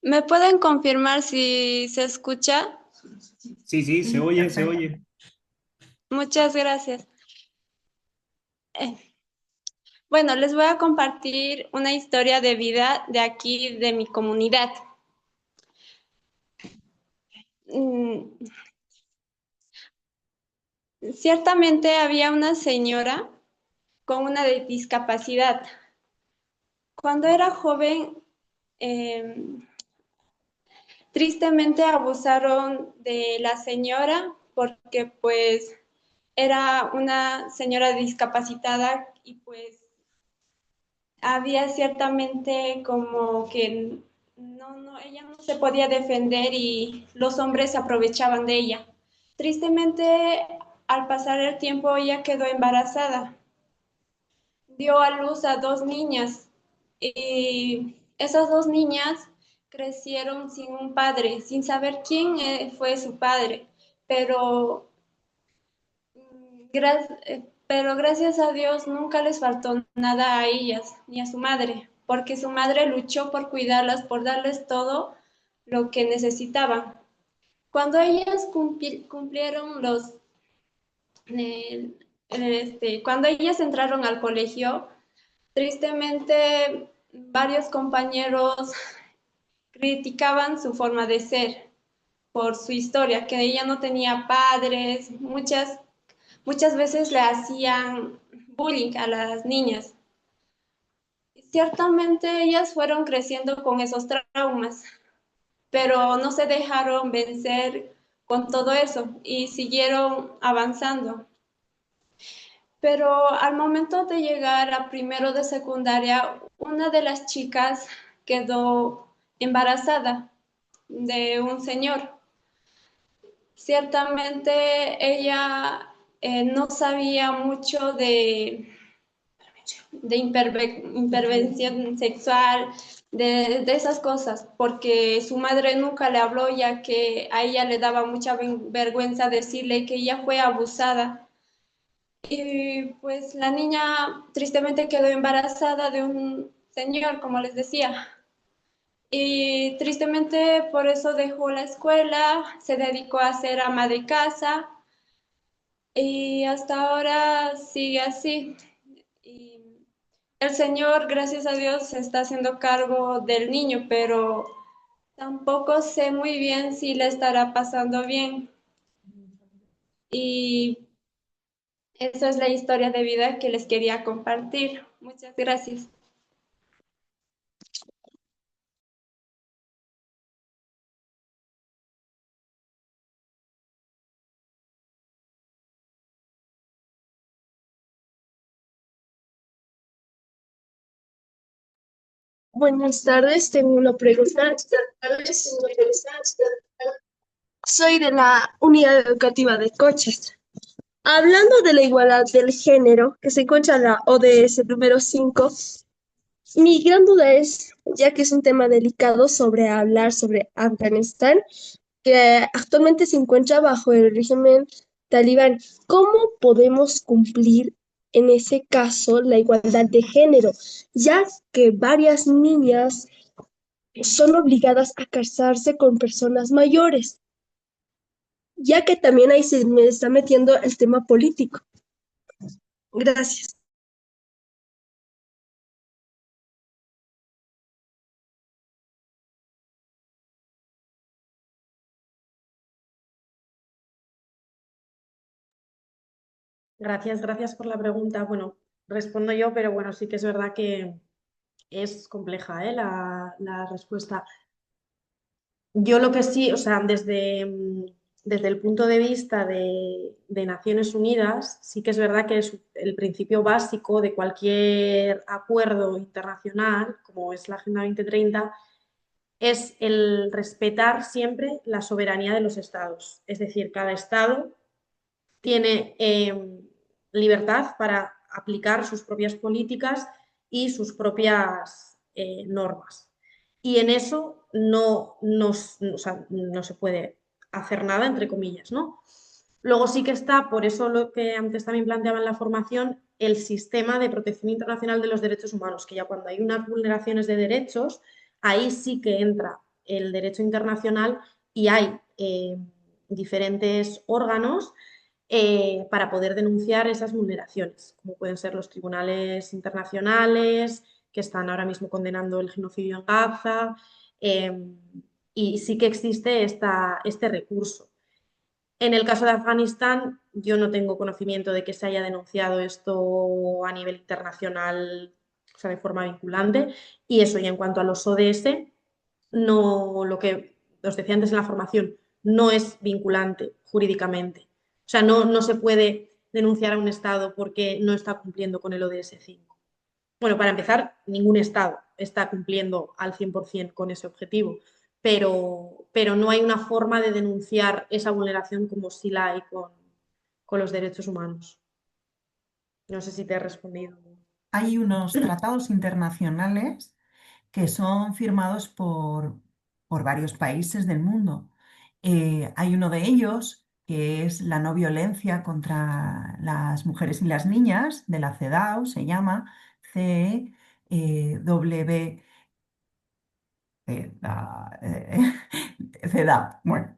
¿Me pueden confirmar si se escucha? Sí, sí, se oye, se oye. Muchas gracias. Bueno, les voy a compartir una historia de vida de aquí, de mi comunidad. Ciertamente había una señora con una discapacidad. cuando era joven, tristemente abusaron de la señora porque pues era una señora discapacitada y pues había ciertamente como que ella no se podía defender y los hombres se aprovechaban de ella. Tristemente, al pasar el tiempo, ella quedó embarazada. Dio a luz a 2 niñas y esas 2 niñas crecieron sin un padre, sin saber quién fue su padre, pero pero gracias a Dios nunca les faltó nada a ellas ni a su madre, porque su madre luchó por cuidarlas, por darles todo lo que necesitaban. Cuando ellas cumplieron cuando ellas entraron al colegio, tristemente varios compañeros criticaban su forma de ser por su historia, que ella no tenía padres, muchas veces le hacían bullying a las niñas. Ciertamente ellas fueron creciendo con esos traumas, pero no se dejaron vencer con todo eso y siguieron avanzando. Pero al momento de llegar a primero de secundaria, una de las chicas quedó embarazada de un señor. Ciertamente ella no sabía mucho de intervención sexual, de esas cosas, porque su madre nunca le habló, ya que a ella le daba mucha vergüenza decirle que ella fue abusada. Y pues la niña tristemente quedó embarazada de un señor, como les decía. Y tristemente por eso dejó la escuela, se dedicó a ser ama de casa y hasta ahora sigue así. Y el Señor, gracias a Dios, se está haciendo cargo del niño, pero tampoco sé muy bien si le estará pasando bien. Y esa es la historia de vida que les quería compartir. Muchas gracias. Buenas tardes, tengo una pregunta. Soy de la unidad educativa de Coches. Hablando de la igualdad del género que se encuentra en la ODS número 5, mi gran duda es, ya que es un tema delicado sobre hablar sobre Afganistán, que actualmente se encuentra bajo el régimen talibán, ¿cómo podemos cumplir en ese caso la igualdad de género, ya que varias niñas son obligadas a casarse con personas mayores, ya que también ahí se me está metiendo el tema político? Gracias. Gracias por la pregunta. Bueno, respondo yo, pero bueno, sí que es verdad que es compleja, la respuesta. Yo lo que sí, o sea, desde el punto de vista de Naciones Unidas, sí que es verdad que es el principio básico de cualquier acuerdo internacional, como es la Agenda 2030, es el respetar siempre la soberanía de los estados. Es decir, cada estado tiene libertad para aplicar sus propias políticas y sus propias normas. Y en eso o sea, no se puede hacer nada, entre comillas, ¿no? Luego sí que está, por eso lo que antes también planteaba en la formación, el sistema de protección internacional de los derechos humanos, que ya cuando hay unas vulneraciones de derechos, ahí sí que entra el derecho internacional y hay diferentes órganos para poder denunciar esas vulneraciones, como pueden ser los tribunales internacionales que están ahora mismo condenando el genocidio en Gaza, y sí que existe este recurso. En el caso de Afganistán, yo no tengo conocimiento de que se haya denunciado esto a nivel internacional o sea, de forma vinculante. Y eso, y en cuanto a los ODS, no, lo que os decía antes en la formación, no es vinculante jurídicamente. O sea, no se puede denunciar a un Estado porque no está cumpliendo con el ODS 5. Bueno, para empezar, ningún Estado está cumpliendo al 100% con ese objetivo, pero no hay una forma de denunciar esa vulneración como sí la hay con los derechos humanos. No sé si te he respondido. Hay unos tratados internacionales que son firmados por varios países del mundo. Hay uno de ellos que es la no violencia contra las mujeres y las niñas, de la CEDAW, se llama CEW. CEDAW, bueno.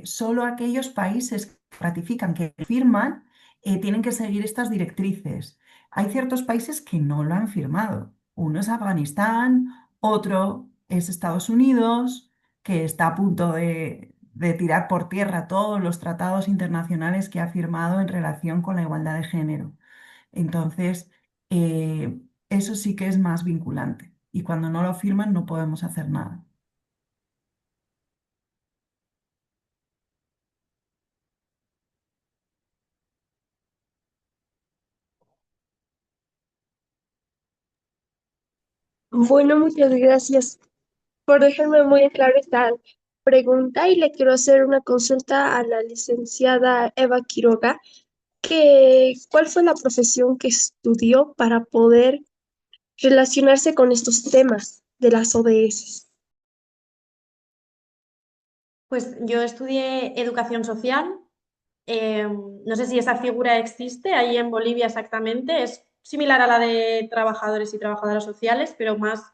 Solo aquellos países que ratifican, que firman, tienen que seguir estas directrices. Hay ciertos países que no lo han firmado. Uno es Afganistán, otro es Estados Unidos, que está a punto de tirar por tierra todos los tratados internacionales que ha firmado en relación con la igualdad de género. Entonces, eso sí que es más vinculante. Y cuando no lo firman, no podemos hacer nada. Bueno, muchas gracias por dejarme muy en claro esta pregunta y le quiero hacer una consulta a la licenciada Eva Quiroga, ¿cuál fue la profesión que estudió para poder relacionarse con estos temas de las ODS? Pues yo estudié educación social. No sé si esa figura existe ahí en Bolivia exactamente. Es similar a la de trabajadores y trabajadoras sociales, pero más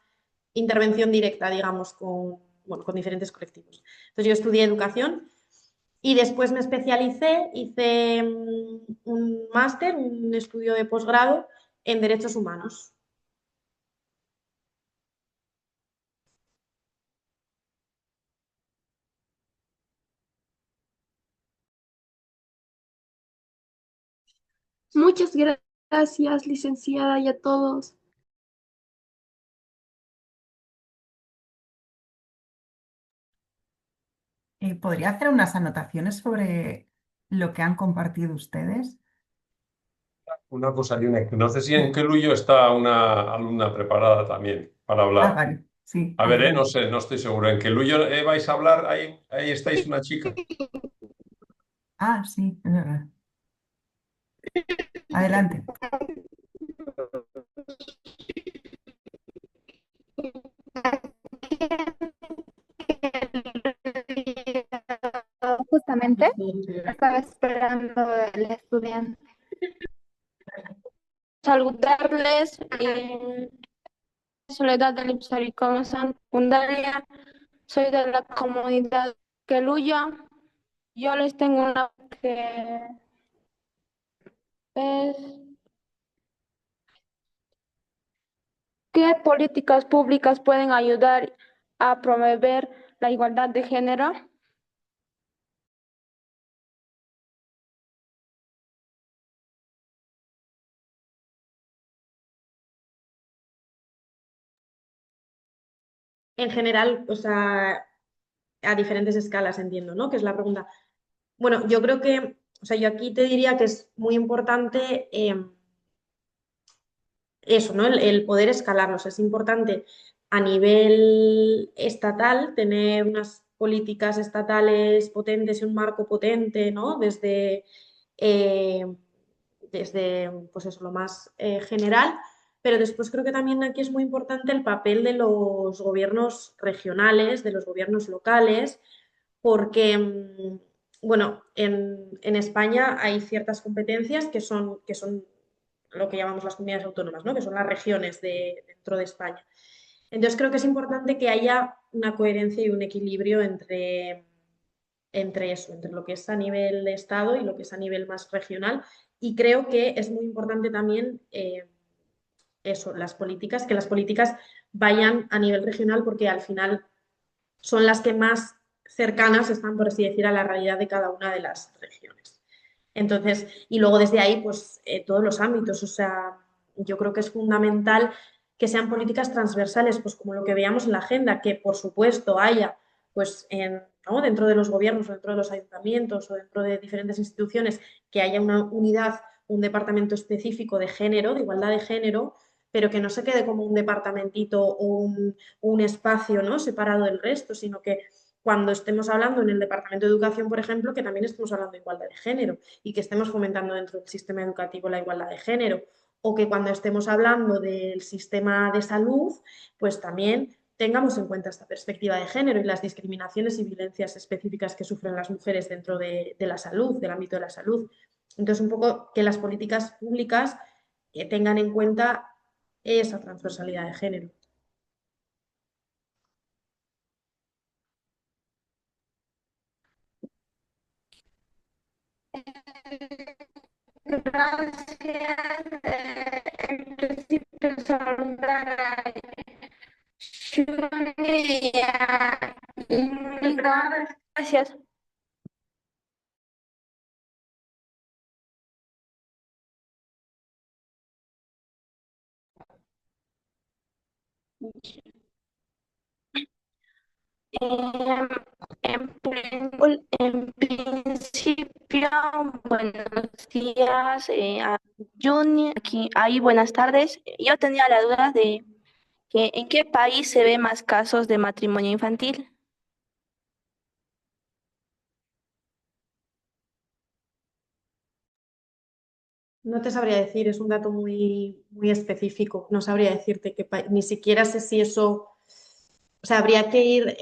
intervención directa, digamos, bueno, con diferentes colectivos. Entonces yo estudié educación y después me especialicé, hice un máster, un estudio de posgrado en derechos humanos. Muchas gracias, licenciada, y a todos. ¿Podría hacer unas anotaciones sobre lo que han compartido ustedes? Una cosa, Yune, que no sé si en Keluyo está una alumna preparada también para Ah, hablar. vale, sí, A ver, no adelante. sé, no estoy seguro. ¿En Keluyo vais a hablar? Ahí estáis una chica. Ah, sí, es verdad. Adelante. Justamente estaba esperando el estudiante. Saludarles, Soledad del Ipsaricón secundaria, soy de la comunidad Queluyo. Yo les tengo una que es ¿qué políticas públicas pueden ayudar a promover la igualdad de género? En general, o sea, a diferentes escalas, entiendo, ¿no? Que es la pregunta. Bueno, yo creo que, o sea, yo aquí te diría que es muy importante eso, ¿no? El poder escalarlos. Es importante a nivel estatal tener unas políticas estatales potentes y un marco potente, ¿no? Eh, desde pues eso, lo más general, pero después creo que también aquí es muy importante el papel de los gobiernos regionales, de los gobiernos locales, porque, bueno, en España hay ciertas competencias que son lo que llamamos las comunidades autónomas, ¿no? Que son las regiones dentro de España. Entonces creo que es importante que haya una coherencia y un equilibrio entre eso, entre lo que es a nivel de Estado y lo que es a nivel más regional. Y creo que es muy importante también eso, que las políticas vayan a nivel regional porque al final son las que más cercanas están, por así decir, a la realidad de cada una de las regiones. Entonces, y luego desde ahí, pues todos los ámbitos, o sea, yo creo que es fundamental que sean políticas transversales, pues como lo que veíamos en la agenda, que por supuesto haya, pues ¿no? dentro de los gobiernos, o dentro de los ayuntamientos o dentro de diferentes instituciones, que haya una unidad, un departamento específico de género, de igualdad de género, pero que no se quede como un departamentito o un espacio, ¿no? separado del resto, sino que cuando estemos hablando en el Departamento de Educación, por ejemplo, que también estemos hablando de igualdad de género y que estemos fomentando dentro del sistema educativo la igualdad de género, o que cuando estemos hablando del sistema de salud, pues también tengamos en cuenta esta perspectiva de género y las discriminaciones y violencias específicas que sufren las mujeres dentro de la salud, del ámbito de la salud. Entonces, un poco que las políticas públicas tengan en cuenta esa transversalidad de género. Gracias. En principio, saludar a Julia y gracias. Em, en principio, buenos días a Juni, aquí, ahí buenas tardes. Yo tenía la duda de que en qué país se ve más casos de matrimonio infantil. No te sabría decir, es un dato muy, muy específico. No sabría decirte ni siquiera sé si eso, o sea, habría que ir,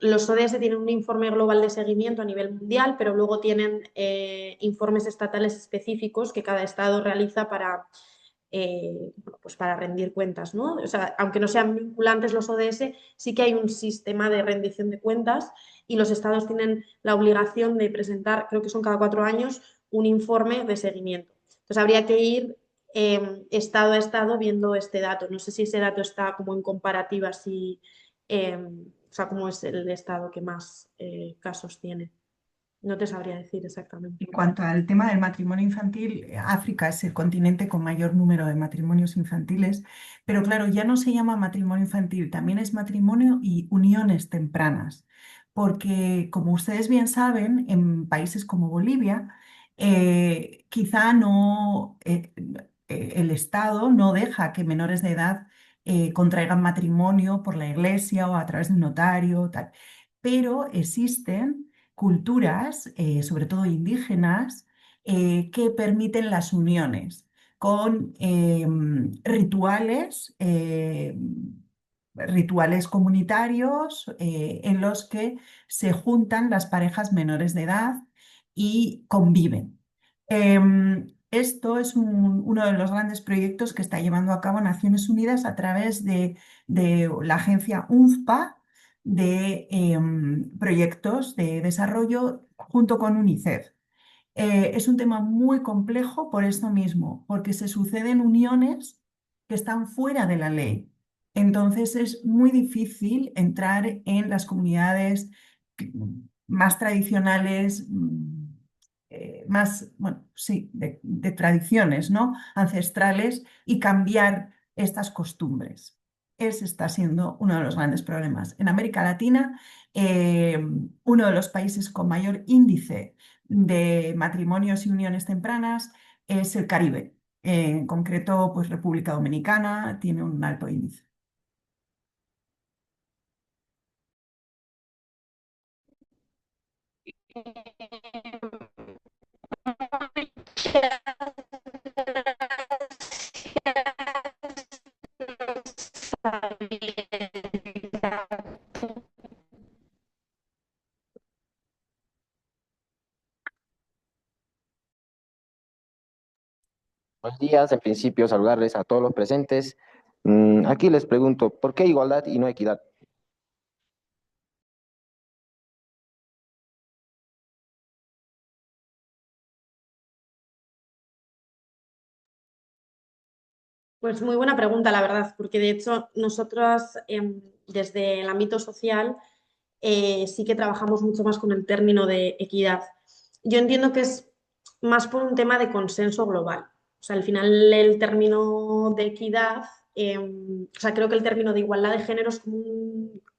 los ODS tienen un informe global de seguimiento a nivel mundial, pero luego tienen informes estatales específicos que cada estado realiza para, bueno, pues para rendir cuentas, ¿no? O sea, aunque no sean vinculantes los ODS, sí que hay un sistema de rendición de cuentas y los estados tienen la obligación de presentar, creo que son cada 4 años, un informe de seguimiento. Entonces habría que ir estado a estado viendo este dato. No sé si ese dato está como en comparativa, o sea, cómo es el estado que más casos tiene. No te sabría decir exactamente. En cuanto al tema del matrimonio infantil, África es el continente con mayor número de matrimonios infantiles, pero claro, ya no se llama matrimonio infantil, también es matrimonio y uniones tempranas, porque como ustedes bien saben, en países como Bolivia, quizá no, el Estado no deja que menores de edad contraigan matrimonio por la iglesia o a través de un notario, tal, pero existen culturas, sobre todo indígenas, que permiten las uniones con rituales comunitarios en los que se juntan las parejas menores de edad y conviven. Esto es uno de los grandes proyectos que está llevando a cabo Naciones Unidas a través de la agencia UNFPA, de proyectos de desarrollo junto con UNICEF. Es un tema muy complejo por esto mismo, porque se suceden uniones que están fuera de la ley. Entonces es muy difícil entrar en las comunidades más tradicionales, más, bueno, sí, de tradiciones, ¿no? Ancestrales y cambiar estas costumbres. Ese está siendo uno de los grandes problemas. En América Latina, uno de los países con mayor índice de matrimonios y uniones tempranas es el Caribe. En concreto, pues República Dominicana tiene un alto índice. Buenos días, en principio saludarles a todos los presentes. Aquí les pregunto, ¿por qué igualdad y no equidad? Pues muy buena pregunta, la verdad, porque de hecho nosotros desde el ámbito social sí que trabajamos mucho más con el término de equidad. Yo entiendo que es más por un tema de consenso global. O sea, al final el término de equidad, o sea, creo que el término de igualdad de género es como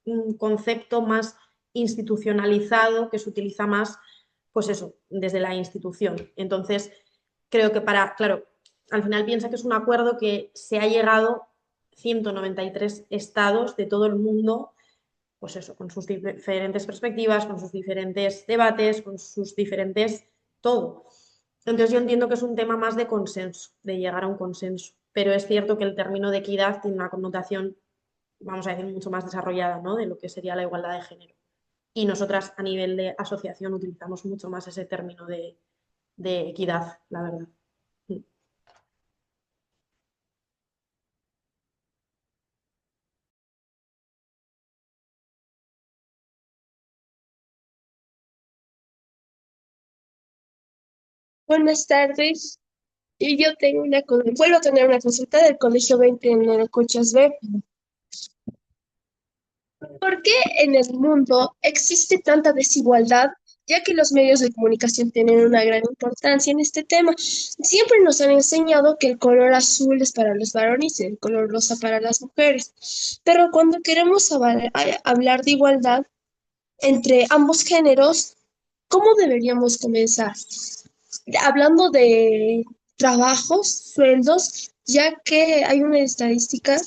un concepto más institucionalizado que se utiliza más, pues eso, desde la institución. Entonces, creo que claro, al final piensa que es un acuerdo que se ha llegado 193 estados de todo el mundo, pues eso, con sus diferentes perspectivas, con sus diferentes debates, con sus diferentes todo. Entonces yo entiendo que es un tema más de consenso, de llegar a un consenso, pero es cierto que el término de equidad tiene una connotación, vamos a decir, mucho más desarrollada, ¿no? De lo que sería la igualdad de género. Y nosotras a nivel de asociación utilizamos mucho más ese término de equidad, la verdad. Buenas tardes. Y yo vuelvo a tener una consulta del Colegio 20 en Cochas B. ¿Por qué en el mundo existe tanta desigualdad, ya que los medios de comunicación tienen una gran importancia en este tema? Siempre nos han enseñado que el color azul es para los varones y el color rosa para las mujeres. Pero cuando queremos hablar de igualdad entre ambos géneros, ¿cómo deberíamos comenzar? Hablando de trabajos, sueldos, ya que hay una estadística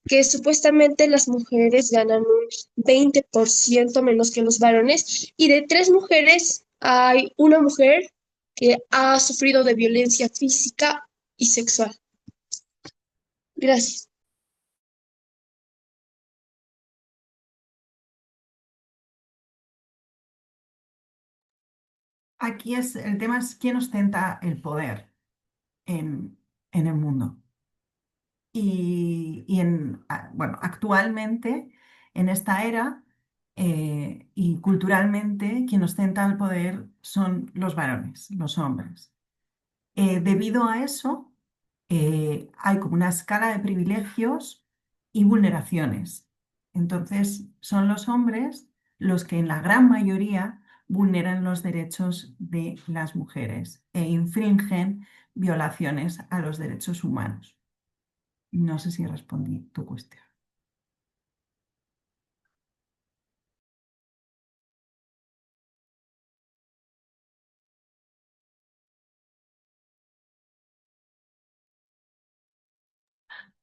que supuestamente las mujeres ganan un 20% menos que los varones y de 3 mujeres hay una mujer que ha sufrido de violencia física y sexual. Gracias. Aquí el tema es quién ostenta el poder en el mundo. Bueno, actualmente, en esta era y culturalmente, quien ostenta el poder son los varones, los hombres. Debido a eso, hay como una escala de privilegios y vulneraciones. Entonces, son los hombres los que en la gran mayoría vulneran los derechos de las mujeres e infringen violaciones a los derechos humanos. No sé si respondí tu cuestión.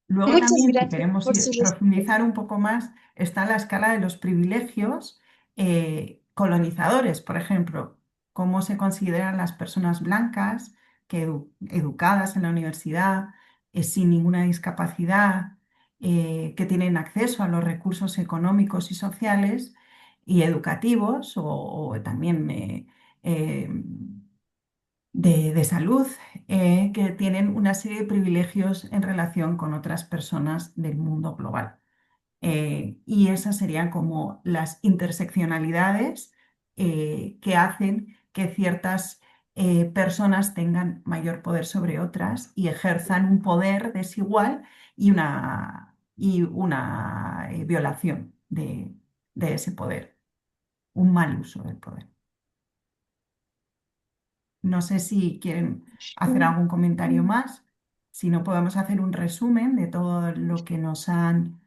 Luego Muchas también, si gracias queremos por su profundizar respuesta. un poco más, está la escala de los privilegios colonizadores, por ejemplo, cómo se consideran las personas blancas que educadas en la universidad, sin ninguna discapacidad, que tienen acceso a los recursos económicos y sociales y educativos, o también eh, de salud, que tienen una serie de privilegios en relación con otras personas del mundo global. Y esas serían como las interseccionalidades que hacen que ciertas personas tengan mayor poder sobre otras y ejerzan un poder desigual y una violación de ese poder, un mal uso del poder. No sé si quieren hacer algún comentario más. Si no, podemos hacer un resumen de todo lo que nos han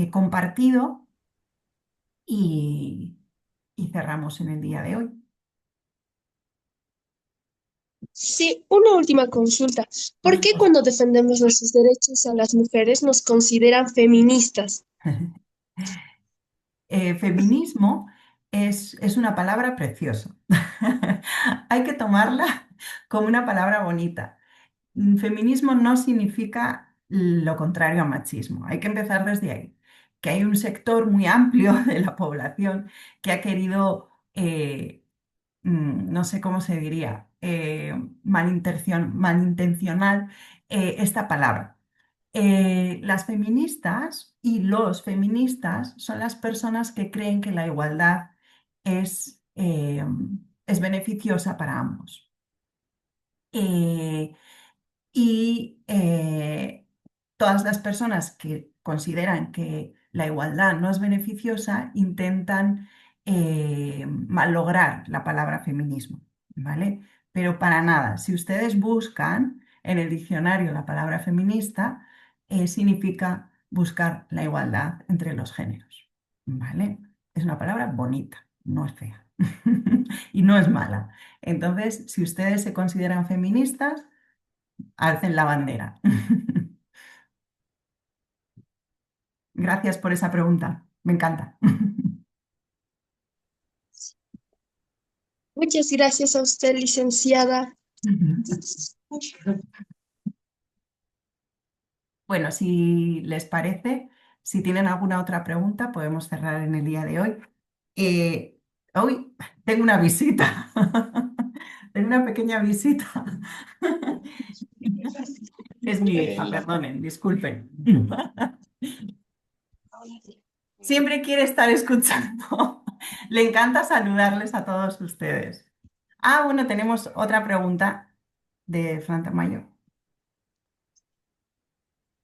compartido y, y cerramos en el día de hoy. Sí, una última consulta. ¿Por qué cuando defendemos nuestros derechos a las mujeres nos consideran feministas? Feminismo es una palabra preciosa. Hay que tomarla como una palabra bonita. Feminismo no significa lo contrario a machismo. Hay que empezar desde ahí. Que hay un sector muy amplio de la población que ha querido, no sé cómo se diría, malintencionar esta palabra. Las feministas y los feministas son las personas que creen que la igualdad es beneficiosa para ambos. Y todas las personas que consideran que la igualdad no es beneficiosa intentan malograr la palabra feminismo, ¿vale? pero para nada. Si ustedes buscan en el diccionario la palabra feminista, significa buscar la igualdad entre los géneros, ¿vale? Es una palabra bonita, no es fea y no es mala. Entonces, si ustedes se consideran feministas, alcen la bandera. Gracias por esa pregunta, me encanta. Muchas gracias a usted, licenciada. Bueno, si les parece, si tienen alguna otra pregunta, podemos cerrar en el día de hoy. Hoy tengo una visita, tengo una pequeña visita. Es mi hija, perdonen, disculpen. Siempre quiere estar escuchando. Le encanta saludarles a todos ustedes. Ah, bueno, tenemos otra pregunta de Fran Tamayo.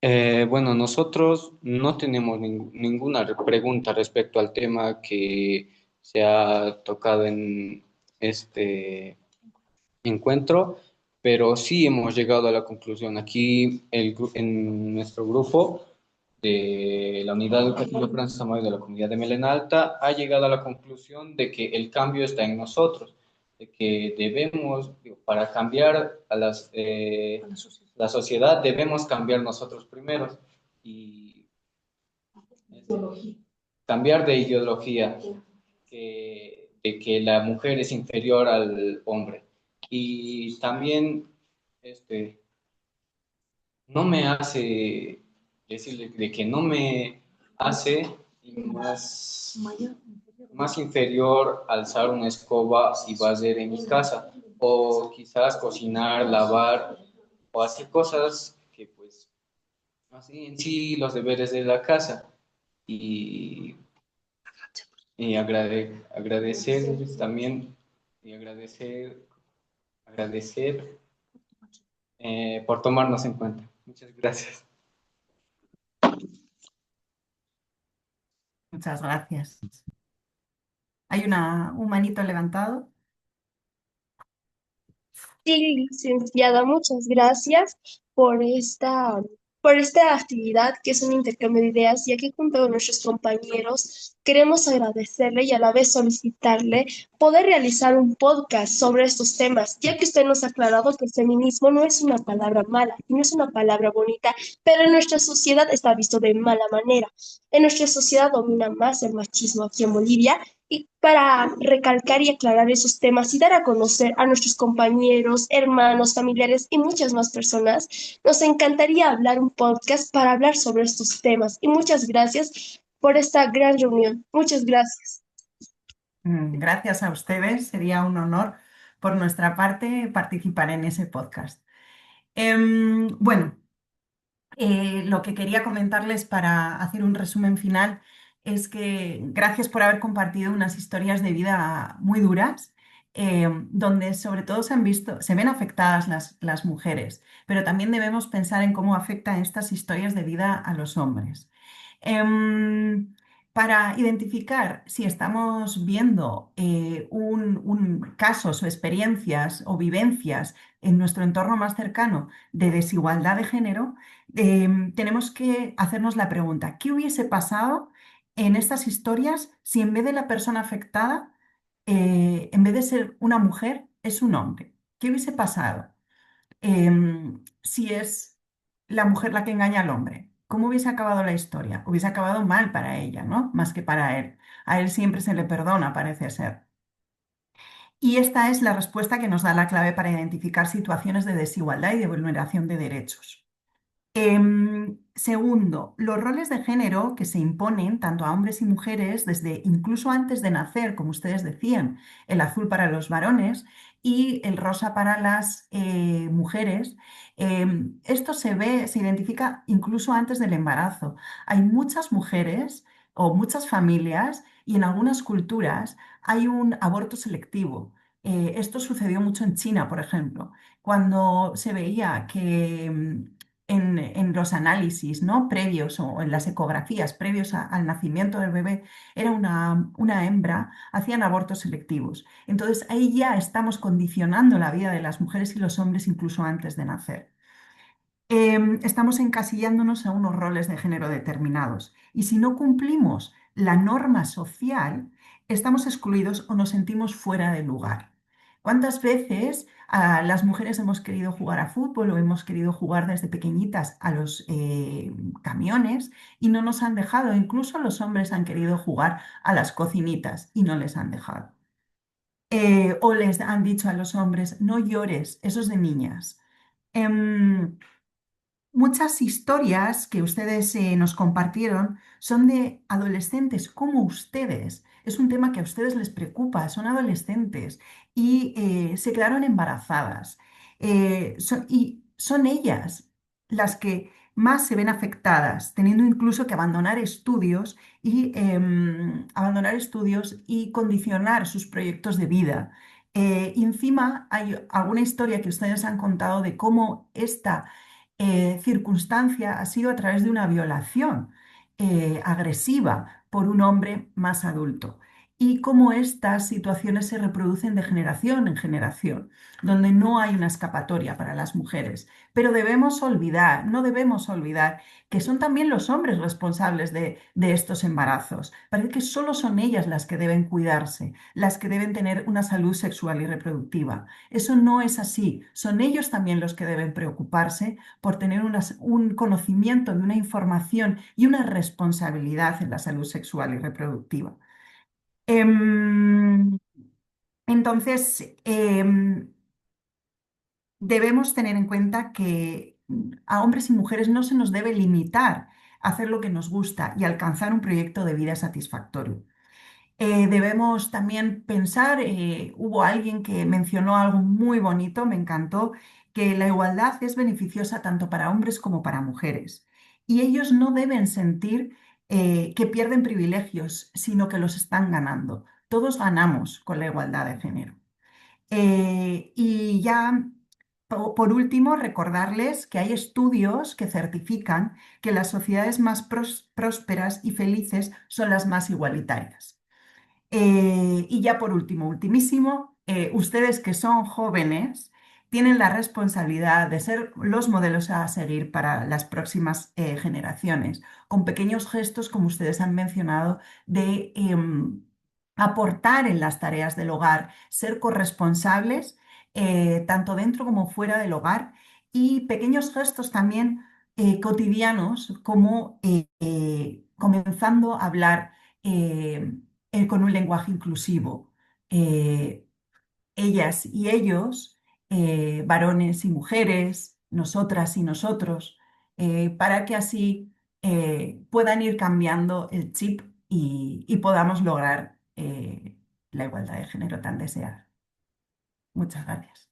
Bueno, nosotros no tenemos ninguna pregunta respecto al tema que se ha tocado en este encuentro, pero sí hemos llegado a la conclusión. Aquí en nuestro grupo de la Unidad Educativa Francis Amayo de la Comunidad de Melena Alta ha llegado a la conclusión de que el cambio está en nosotros, de que debemos, para cambiar a la sociedad, debemos cambiar nosotros primero y cambiar de ideología, de que la mujer es inferior al hombre. Y también no me hace decirle de que no me hace más inferior alzar una escoba y barrer en mi casa, o quizás cocinar, lavar, o hacer cosas que pues así en sí los deberes de la casa. Y, y agradecer también y agradecer por tomarnos en cuenta. Muchas gracias. Muchas gracias. Hay un manito levantado. Sí, licenciada, muchas gracias por por esta actividad que es un intercambio de ideas, ya que junto con nuestros compañeros queremos agradecerle y a la vez solicitarle poder realizar un podcast sobre estos temas, ya que usted nos ha aclarado que el feminismo no es una palabra mala, no es una palabra bonita, pero en nuestra sociedad está visto de mala manera. En nuestra sociedad domina más el machismo aquí en Bolivia y para recalcar y aclarar esos temas y dar a conocer a nuestros compañeros, hermanos, familiares y muchas más personas, nos encantaría hablar un podcast para hablar sobre estos temas. Y muchas gracias por esta gran reunión. Muchas gracias. Gracias a ustedes, sería un honor por nuestra parte participar en ese podcast. Bueno. Lo que quería comentarles para hacer un resumen final es que gracias por haber compartido unas historias de vida muy duras, donde sobre todo se ven afectadas las mujeres, pero también debemos pensar en cómo afectan estas historias de vida a los hombres. Em, para identificar si estamos viendo casos o experiencias o vivencias en nuestro entorno más cercano de desigualdad de género, tenemos que hacernos la pregunta, ¿qué hubiese pasado en estas historias si en vez de la persona afectada, en vez de ser una mujer, es un hombre? ¿Qué hubiese pasado si es la mujer la que engaña al hombre? ¿Cómo hubiese acabado la historia? Hubiese acabado mal para ella, ¿no? Más que para él. A él siempre se le perdona, parece ser. Y esta es la respuesta que nos da la clave para identificar situaciones de desigualdad y de vulneración de derechos. Segundo, los roles de género que se imponen tanto a hombres y mujeres desde incluso antes de nacer, como ustedes decían, el azul para los varones y el rosa para las mujeres, esto se identifica incluso antes del embarazo. Hay muchas mujeres o muchas familias y en algunas culturas hay un aborto selectivo. Esto sucedió mucho en China, por ejemplo, cuando se veía que en los análisis, ¿no? Previos o en las ecografías previos al nacimiento del bebé era una hembra, hacían abortos selectivos. Entonces ahí ya estamos condicionando la vida de las mujeres y los hombres incluso antes de nacer. Estamos encasillándonos a unos roles de género determinados. Y si no cumplimos la norma social, estamos excluidos o nos sentimos fuera de lugar. ¿Cuántas veces las mujeres hemos querido jugar a fútbol o hemos querido jugar desde pequeñitas a los camiones y no nos han dejado? Incluso los hombres han querido jugar a las cocinitas y no les han dejado. O les han dicho a los hombres, no llores, eso es de niñas. Muchas historias que ustedes nos compartieron son de adolescentes como ustedes. Es un tema que a ustedes les preocupa, son adolescentes y se quedaron embarazadas. Y son ellas las que más se ven afectadas, teniendo incluso que abandonar estudios y condicionar sus proyectos de vida. Y encima hay alguna historia que ustedes han contado de cómo esta circunstancia ha sido a través de una violación agresiva por un hombre más adulto y cómo estas situaciones se reproducen de generación en generación, donde no hay una escapatoria para las mujeres. Pero no debemos olvidar que son también los hombres responsables de estos embarazos. Parece que solo son ellas las que deben cuidarse, las que deben tener una salud sexual y reproductiva. Eso no es así. Son ellos también los que deben preocuparse por tener un conocimiento de una información y una responsabilidad en la salud sexual y reproductiva. Entonces, debemos tener en cuenta que a hombres y mujeres no se nos debe limitar a hacer lo que nos gusta y alcanzar un proyecto de vida satisfactorio. Debemos también pensar, hubo alguien que mencionó algo muy bonito, me encantó, que la igualdad es beneficiosa tanto para hombres como para mujeres. Y ellos no deben sentir que pierden privilegios, sino que los están ganando. Todos ganamos con la igualdad de género. Y ya, por último, recordarles que hay estudios que certifican que las sociedades más prósperas y felices son las más igualitarias. Y ya por último, ultimísimo, ustedes que son jóvenes tienen la responsabilidad de ser los modelos a seguir para las próximas generaciones, con pequeños gestos, como ustedes han mencionado, de aportar en las tareas del hogar, ser corresponsables, tanto dentro como fuera del hogar, y pequeños gestos también cotidianos, como comenzando a hablar con un lenguaje inclusivo. Ellas y ellos, varones y mujeres, nosotras y nosotros, para que así puedan ir cambiando el chip y podamos lograr la igualdad de género tan deseada. Muchas gracias.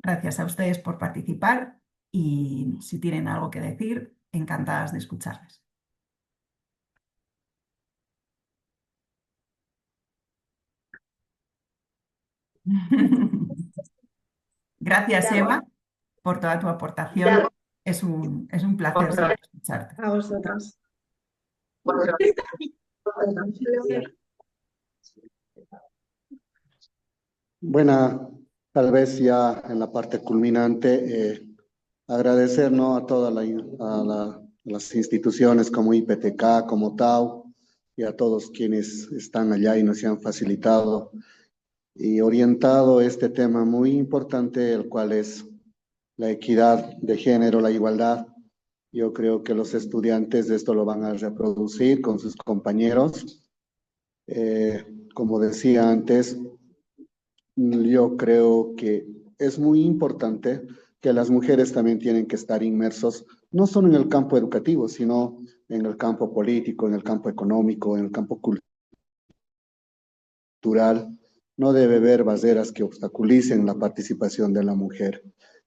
Gracias a ustedes por participar y si tienen algo que decir, encantadas de escucharles. Gracias, Eva, por toda tu aportación. Es un placer siempre escucharte. A vosotros. Bueno, tal vez ya en la parte culminante, agradecer, ¿no?, a todas las instituciones como IPTK, como TAU, y a todos quienes están allá y nos han facilitado y orientado este tema muy importante, el cual es la equidad de género, la igualdad. Yo creo que los estudiantes de esto lo van a reproducir con sus compañeros. Como decía antes, yo creo que es muy importante que las mujeres también tienen que estar inmersos, no solo en el campo educativo, sino en el campo político, en el campo económico, en el campo cultural. No debe haber barreras que obstaculicen la participación de la mujer.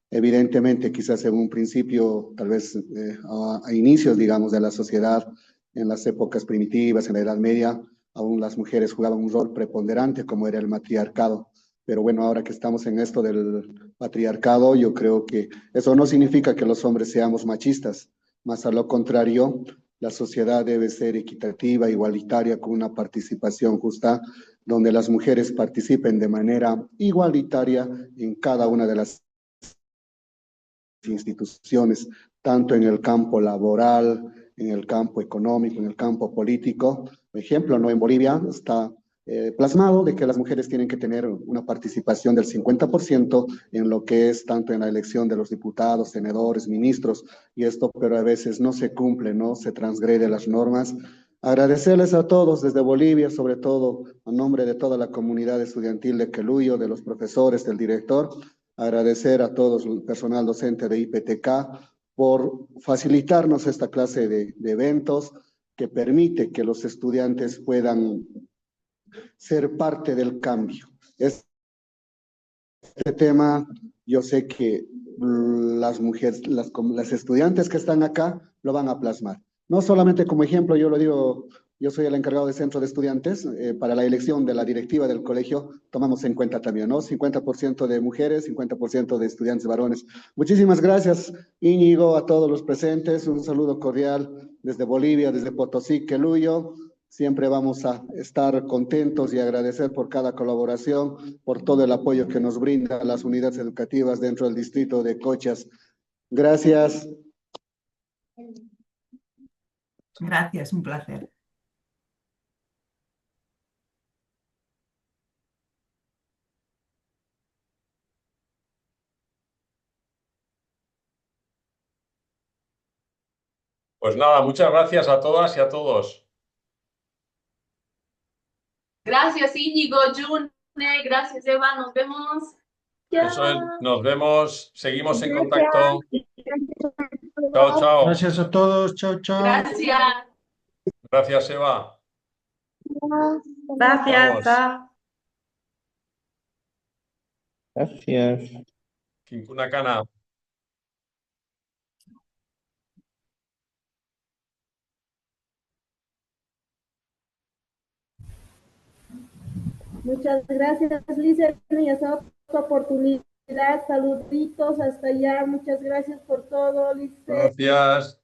Evidentemente, quizás en un principio, tal vez a inicios, digamos, de la sociedad, en las épocas primitivas, en la Edad Media, aún las mujeres jugaban un rol preponderante como era el matriarcado. pero bueno, ahora que estamos en esto del patriarcado, yo creo que eso no significa que los hombres seamos machistas, más a lo contrario, la sociedad debe ser equitativa, igualitaria, con una participación justa, donde las mujeres participen de manera igualitaria en cada una de las instituciones, tanto en el campo laboral, en el campo económico, en el campo político. Por ejemplo, ¿no? En Bolivia está plasmado de que las mujeres tienen que tener una participación del 50% en lo que es tanto en la elección de los diputados, senadores, ministros, y esto pero a veces no se cumple, no se transgrede las normas. Agradecerles a todos desde Bolivia, sobre todo a nombre de toda la comunidad estudiantil de Queluyo, de los profesores, del director, agradecer a todos el personal docente de IPTK por facilitarnos esta clase de eventos que permite que los estudiantes puedan ser parte del cambio. Este tema, yo sé que las mujeres, las estudiantes que están acá lo van a plasmar. No solamente como ejemplo, yo lo digo, yo soy el encargado de centro de estudiantes, para la elección de la directiva del colegio tomamos en cuenta también, ¿no? 50% de mujeres, 50% de estudiantes varones. Muchísimas gracias, Íñigo, a todos los presentes, un saludo cordial desde Bolivia, desde Potosí, Queluyo. Siempre vamos a estar contentos y agradecer por cada colaboración, por todo el apoyo que nos brinda las unidades educativas dentro del distrito de Cochas. Gracias. Gracias, un placer. Pues nada, muchas gracias a todas y a todos. Gracias, Íñigo, June, gracias, Eva, nos vemos. Eso es, nos vemos, seguimos en contacto. Chao, chao. Gracias a todos, chao, chao. Gracias. Gracias, Eva. Gracias. Vamos. Gracias. Quincuna Cana. Muchas gracias, Lisa, y esa otra oportunidad. Saluditos hasta allá. Muchas gracias por todo, Lisa. Gracias.